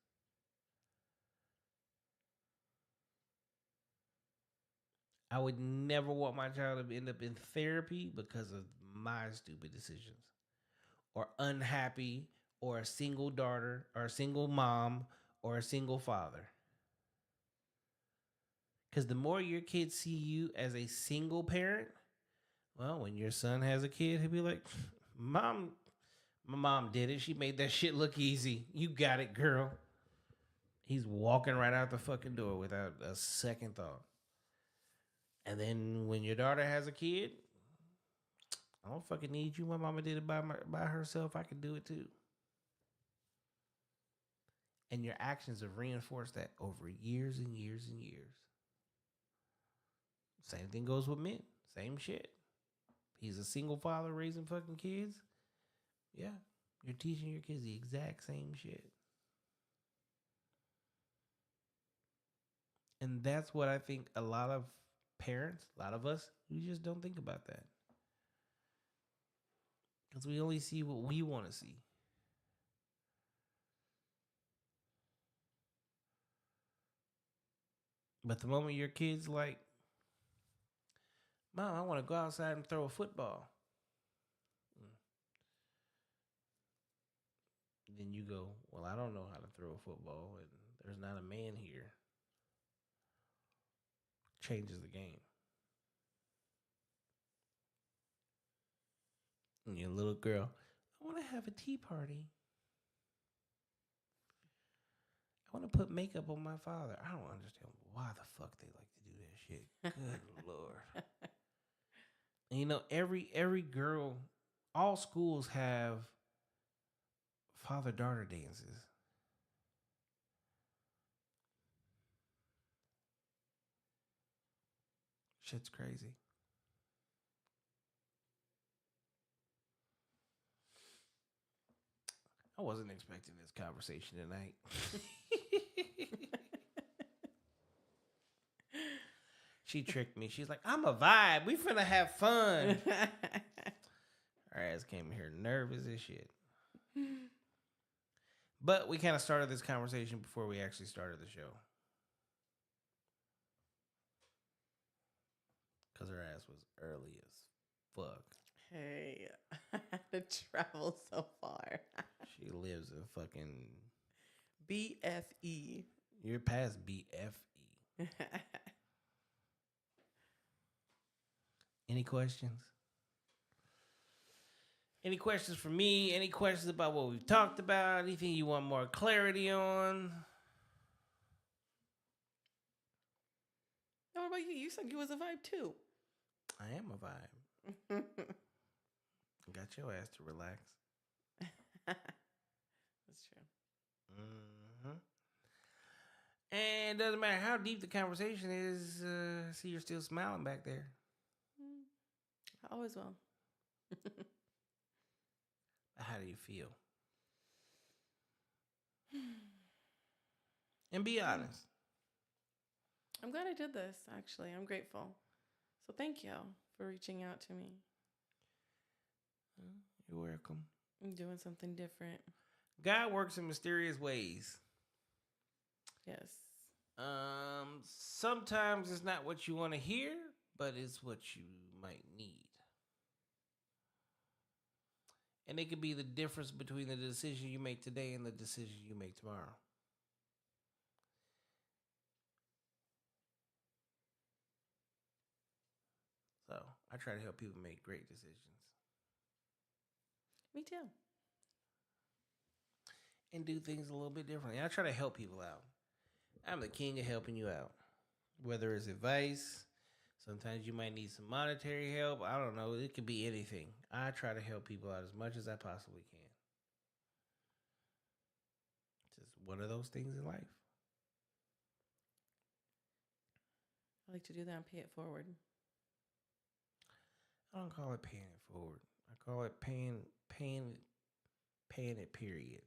I would never want my child to end up in therapy because of my stupid decisions, or unhappy, or a single daughter, or a single mom, or a single father. Because the more your kids see you as a single parent, well, when your son has a kid, he'll be like, "Mom, my mom did it. She made that shit look easy. You got it, girl." He's walking right out the fucking door without a second thought. And then when your daughter has a kid, "I don't fucking need you. My mama did it by herself. I can do it too." And your actions have reinforced that over years and years and years. Same thing goes with men. Same shit. He's a single father raising fucking kids. Yeah. You're teaching your kids the exact same shit. And that's what I think a lot of parents, a lot of us, we just don't think about that. Because we only see what we want to see. But the moment your kid's like, Mom, I want to go outside and throw a football. Then you go, well, I don't know how to throw a football, and there's not a man here. Changes the game. And your little girl, I want to have a tea party. I want to put makeup on my father. I don't understand why the fuck they like to do that shit. Good Lord. And you know, every girl, all schools have father-daughter dances. Shit's crazy. I wasn't expecting this conversation tonight. She tricked me. She's like, I'm a vibe. We finna have fun. Our ass came here nervous as shit. But we kind of started this conversation before we actually started the show. Because her ass was early as fuck. Hey, I had to travel so far. She lives in fucking... BFE. You're past BFE. Any questions? Any questions for me? Any questions about what we've talked about? Anything you want more clarity on? What about you? You said you was a vibe too. I am a vibe. Got your ass to relax. That's true. Mm-hmm. And it doesn't matter how deep the conversation is. I see you're still smiling back there. I always will. How do you feel? And be honest. I'm glad I did this, actually. I'm grateful. So thank you for reaching out to me. You're welcome. I'm doing something different. God works in mysterious ways. Yes. Sometimes it's not what you want to hear, but it's what you might need. And it could be the difference between the decision you make today and the decision you make tomorrow. So I try to help people make great decisions. Me too. And do things a little bit differently. I try to help people out. I'm the king of helping you out. Whether it's advice, sometimes you might need some monetary help. I don't know. It could be anything. I try to help people out as much as I possibly can. It's just one of those things in life. I like to do that and pay it forward. I don't call it paying it forward. I call it paying it, period.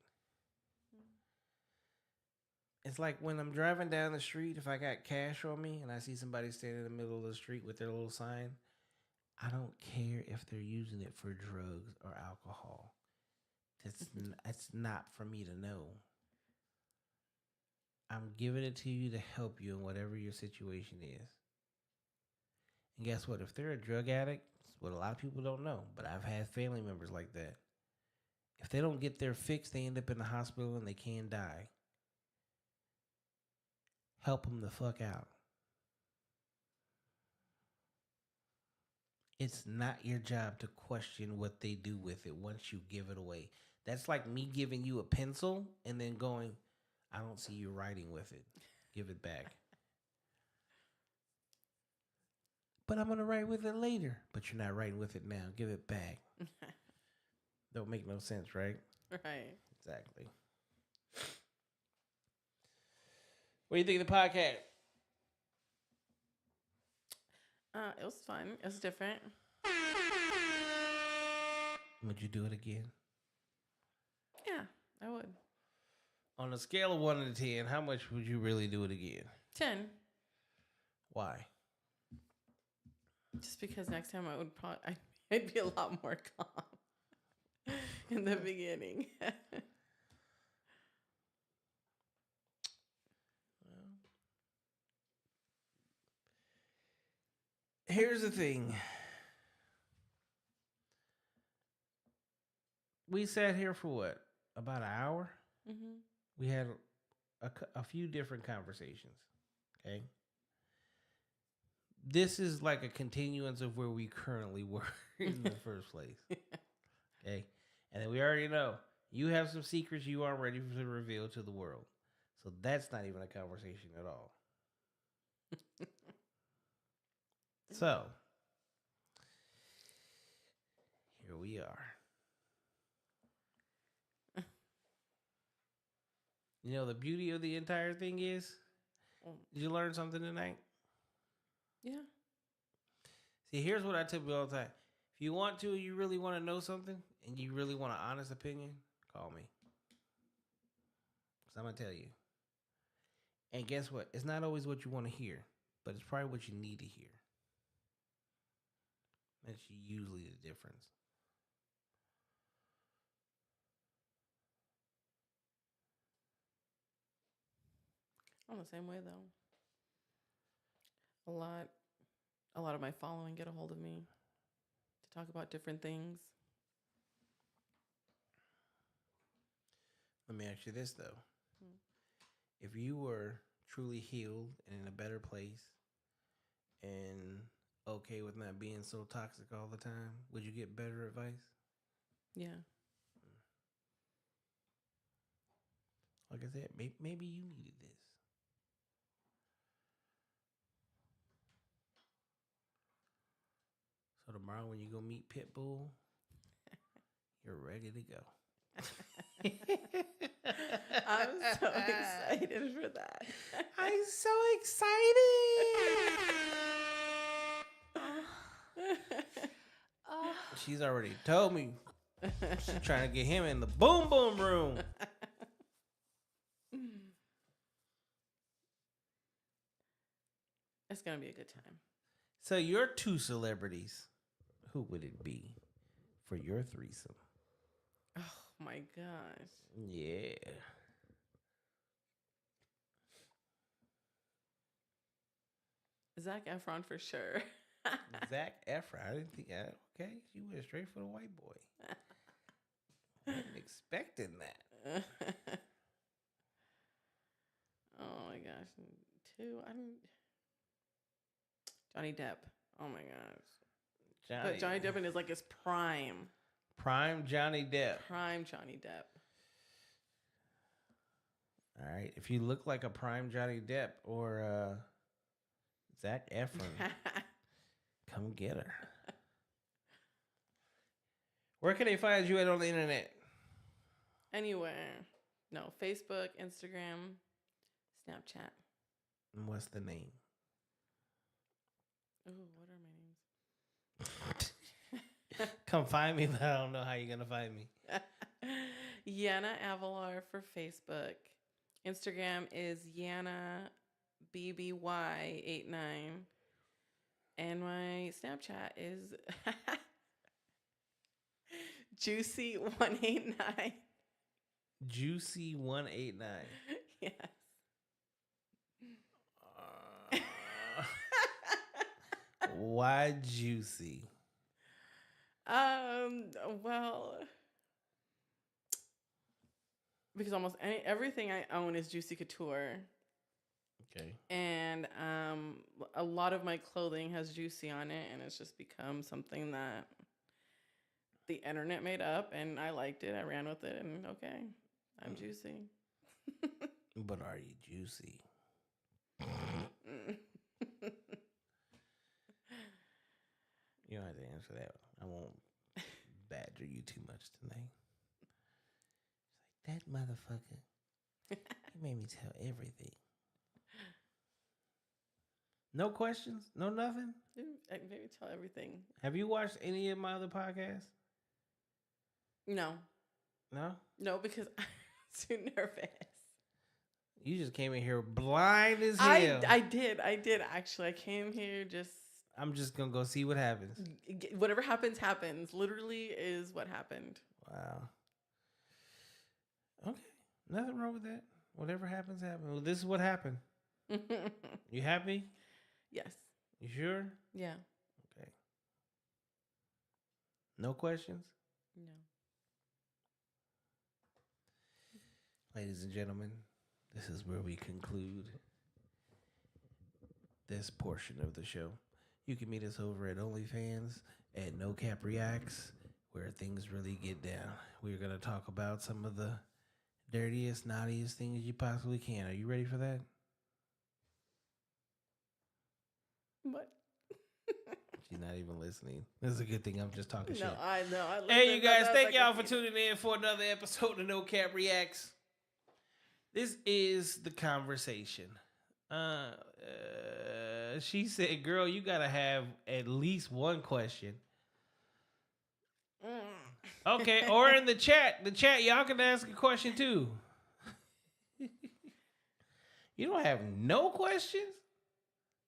It's like when I'm driving down the street, if I got cash on me and I see somebody standing in the middle of the street with their little sign, I don't care if they're using it for drugs or alcohol. It's not for me to know. I'm giving it to you to help you in whatever your situation is. And guess what? If they're a drug addict, it's what a lot of people don't know, but I've had family members like that. If they don't get their fix, they end up in the hospital and they can die. Help them the fuck out. It's not your job to question what they do with it once you give it away. That's like me giving you a pencil and then going, I don't see you writing with it. Give it back. But I'm going to write with it later. But you're not writing with it now. Give it back. Don't make no sense, right? Right. Exactly. What do you think of the podcast? It was fun. It was different. Would you do it again? Yeah, I would. On a scale of 1 to 10, how much would you really do it again? 10. Why? Just because next time I would probably I'd be a lot more calm in the beginning. Here's the thing. We sat here for what? About an hour? Mm-hmm. We had a few different conversations. Okay. This is like a continuance of where we currently were in the first place. Okay. And then we already know you have some secrets you aren't ready to reveal to the world. So that's not even a conversation at all. So, here we are. You know, the beauty of the entire thing is, did you learn something tonight? Yeah. See, here's what I tell people all the time. If you want to, you really want to know something, and you really want an honest opinion, call me. Because I'm going to tell you. And guess what? It's not always what you want to hear, but it's probably what you need to hear. That's usually the difference. I'm the same way though. A lot of my following get a hold of me to talk about different things. Let me ask you this, though. If you were truly healed and in a better place and okay with not being so toxic all the time, would you get better advice? Yeah. Like I said, maybe you needed this. So tomorrow when you go meet Pitbull, you're ready to go. I'm so excited for that. I'm so excited. She's already told me she's trying to get him in the boom boom room. It's going to be a good time. So your two celebrities, who would it be for your threesome? Oh my gosh. Yeah. Zac Efron for sure. Zac Efron. I didn't think that. Okay, you went straight for the white boy. I wasn't expecting that. Oh my gosh. Two. Johnny Depp. Oh my gosh. But Johnny Depp is like his prime. Prime Johnny Depp. Prime Johnny Depp. All right. If you look like a prime Johnny Depp or Zac Efron, come get her. Where can they find you at on the internet? Anywhere. No, Facebook, Instagram, Snapchat. And what's the name? Oh, what are my names? Come find me, but I don't know how you're going to find me. Yana Avalar for Facebook. Instagram is Yana BBY89. And my Snapchat is Juicy189. Juicy189. Yes. Why Juicy? Well, because almost everything I own is Juicy Couture. Okay. And a lot of my clothing has Juicy on it, and it's just become something that the internet made up, and I liked it. I ran with it, and okay, I'm Juicy. But are you juicy? You don't have to answer that. I won't badger you too much tonight. It's like, that motherfucker, he made me tell everything. No questions? No nothing? Maybe tell everything. Have you watched any of my other podcasts? No. No? No, because I'm too nervous. You just came in here blind as hell. I did actually. I came here just. I'm just going to go see what happens. Whatever happens, happens. Literally is what happened. Wow. Okay. Nothing wrong with that. Whatever happens, happens. Well, this is what happened. You happy? Yes. You sure? Yeah. Okay. No questions? No. Ladies and gentlemen, this is where we conclude this portion of the show. You can meet us over at OnlyFans at nocappreacts, where things really get down. We're going to talk about some of the dirtiest, naughtiest things you possibly can. Are you ready for that? What? She's not even listening. This is a good thing. I'm just talking shit. No, I know. Hey, you guys, thank y'all for tuning in for another episode of No Cap Reacts. This is the conversation. She said, girl, you got to have at least one question. Okay, or in the chat, y'all can ask a question too. You don't have no questions?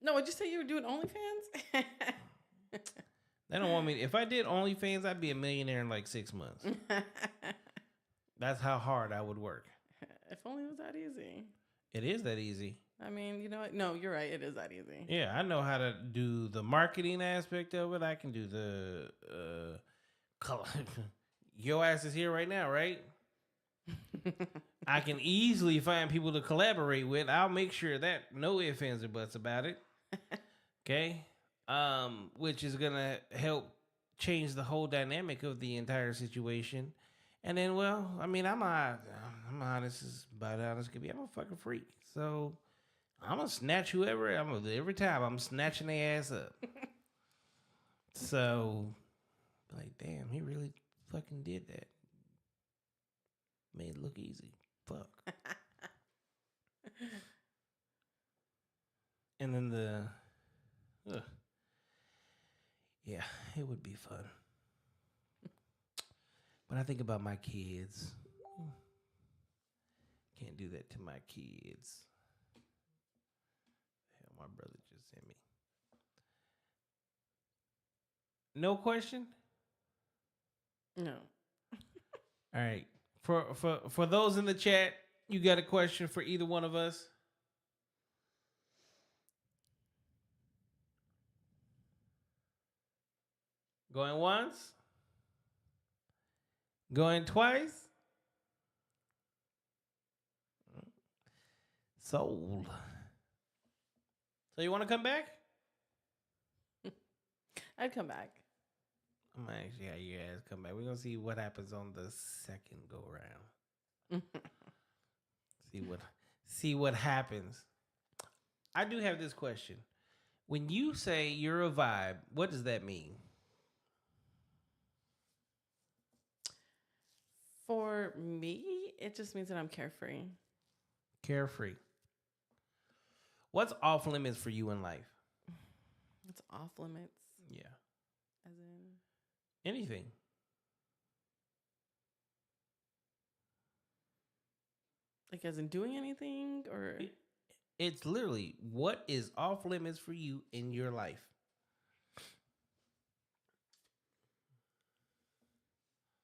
No, would you say you were doing OnlyFans? They don't want me. If I did OnlyFans, I'd be a millionaire in like 6 months. That's how hard I would work. If only it was that easy. It is that easy. I mean, you know what? No, you're right. It is that easy. Yeah, I know how to do the marketing aspect of it. I can do the color. Your ass is here right now, right? I can easily find people to collaborate with. I'll make sure that no ifs, ands, or buts about it. Okay? Which is gonna help change the whole dynamic of the entire situation. And then, well, I mean, I'm honest as about honest could be. I'm a fucking freak. So I'm gonna snatch whoever. Every time I'm snatching their ass up. So, like, damn, he really fucking did that. Made it look easy. Fuck. And then yeah, it would be fun. But I think about my kids. Can't do that to my kids. Hell, my brother just sent me. No question? No. All right. For those in the chat, you got a question for either one of us? Going once? Going twice? Sold. So you want to come back? I'd come back. I'm gonna actually have your ass come back. We're gonna see what happens on the second go round. see what happens. I do have this question. When you say you're a vibe, what does that mean? For me, it just means that I'm carefree. Carefree. What's off limits for you in life? It's off limits. Yeah. As in anything. like as in doing anything or It's literally what is off limits for you in your life.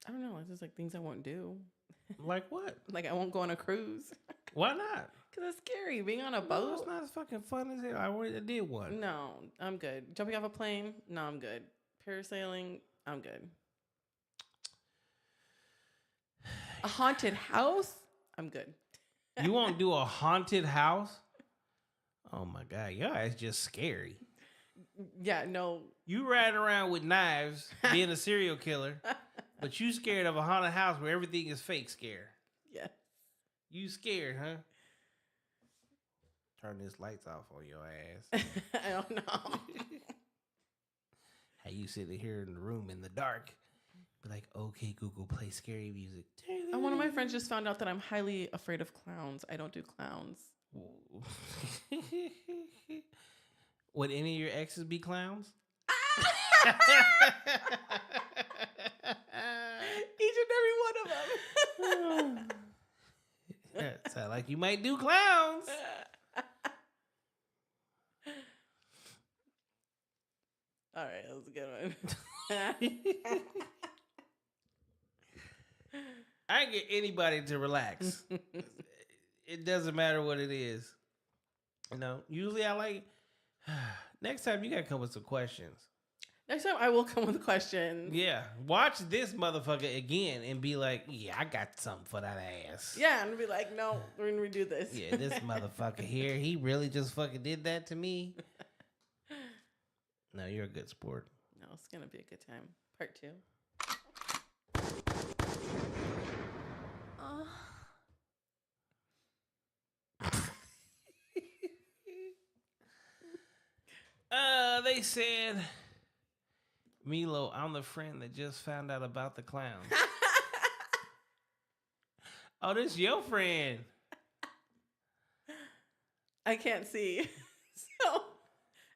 I don't know. It's just like things I won't do. Like what? Like I won't go on a cruise. Why not? Because it's scary being on a No, boat. it's not as fucking fun as hell. I already did one. No, I'm good. Jumping off a plane? No, I'm good. Parasailing? I'm good. A haunted house? I'm good. You won't do a haunted house? Oh my God, your ass just scary. Yeah, no. You riding around with knives, being a serial killer, but you scared of a haunted house where everything is fake scare. Yeah. You scared, huh? Turn this lights off on your ass. I don't know. How you sitting here in the room in the dark, be like, okay, Google, play scary music. And one of my friends just found out that I'm highly afraid of clowns. I don't do clowns. Would any of your exes be clowns? Each and every one of them. Sound like you might do clowns. All right, that was a good one. I can get anybody to relax. It doesn't matter what it is. You know, usually I like, next time you got to come with some questions. Next time I will come with questions. Yeah. Watch this motherfucker again and be like, yeah, I got something for that ass. Yeah, and be like, no, we're going to redo this. Yeah, this motherfucker here, he really just fucking did that to me. No, you're a good sport. No, it's going to be a good time. Part 2. They said, Milo, I'm the friend that just found out about the clown. Oh, this your friend. I can't see. So,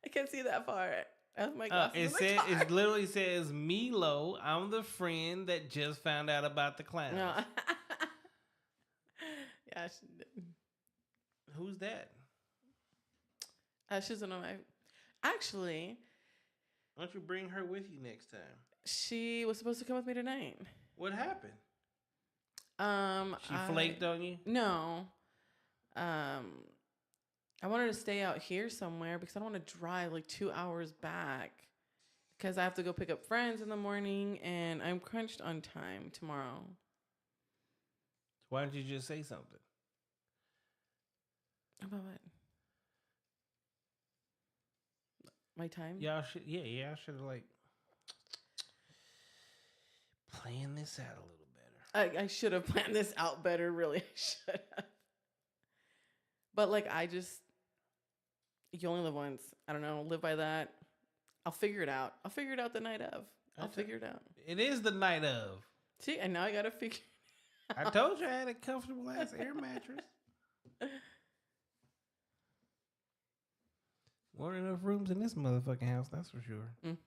I can't see that far. I have my glasses in the car. It literally says, Milo, I'm the friend that just found out about the clown. No. Yeah, she did. Who's that? She's one of my... Actually... Why don't you bring her with you next time? She was supposed to come with me tonight. What happened? She I flaked on you? No. I wanted to stay out here somewhere because I don't want to drive like 2 hours back because I have to go pick up friends in the morning and I'm crunched on time tomorrow. Why don't you just say something? About what? My time? Y'all should have like planned this out a little better. I should have planned this out better, really. I should have. But like you only live once. I don't know, live by that. I'll figure it out. I'll figure it out the night of. I'll figure it out. It is the night of. See, and now I gotta figure it out. I told you I had a comfortable ass air mattress. More than enough rooms in this motherfucking house, that's for sure. No,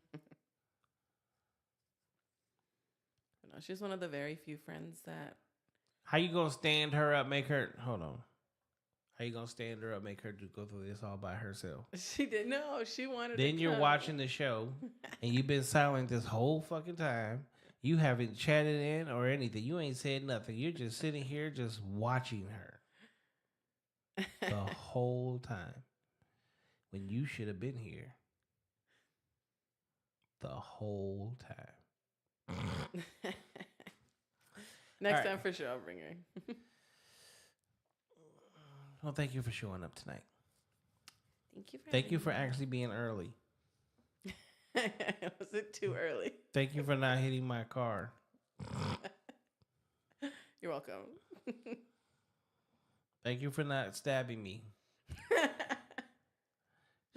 she's one of the very few friends that... How you gonna stand her up, make her... Hold on. How you gonna stand her up, make her go through this all by herself? She didn't know. She wanted Then to you're come. watching the show, and you've been silent this whole fucking time. You haven't chatted in or anything. You ain't said nothing. You're just sitting here just watching her the whole time. When you should have been here the whole time. Next right. time for sure, I'll bring her. Well, thank you for showing up tonight. Thank You for actually being early. Was it too early? Thank you for not hitting my car. You're welcome. Thank you for not stabbing me.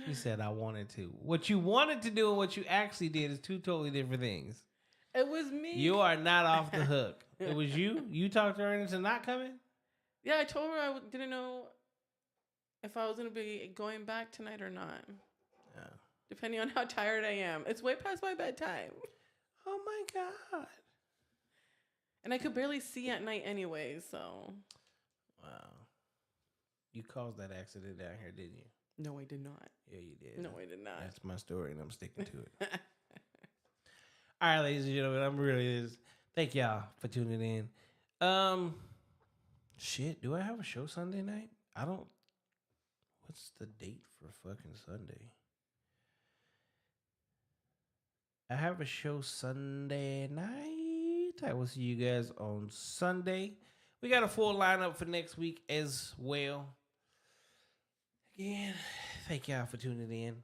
She said I wanted to. What you wanted to do and what you actually did is two totally different things. It was me. You are not off the hook. It was you. You talked her into not coming? Yeah, I told her I didn't know if I was going to be going back tonight or not. Oh. Depending on how tired I am. It's way past my bedtime. Oh my God. And I could barely see at night anyway, so. Wow. You caused that accident down here, didn't you? No, I did not. Yeah, you did. No, I did not. That's my story, and I'm sticking to it. All right, ladies and gentlemen, thank y'all for tuning in. Shit, do I have a show Sunday night? I don't. What's the date for fucking Sunday? I have a show Sunday night. I will see you guys on Sunday. We got a full lineup for next week as well. Again, thank y'all for tuning in.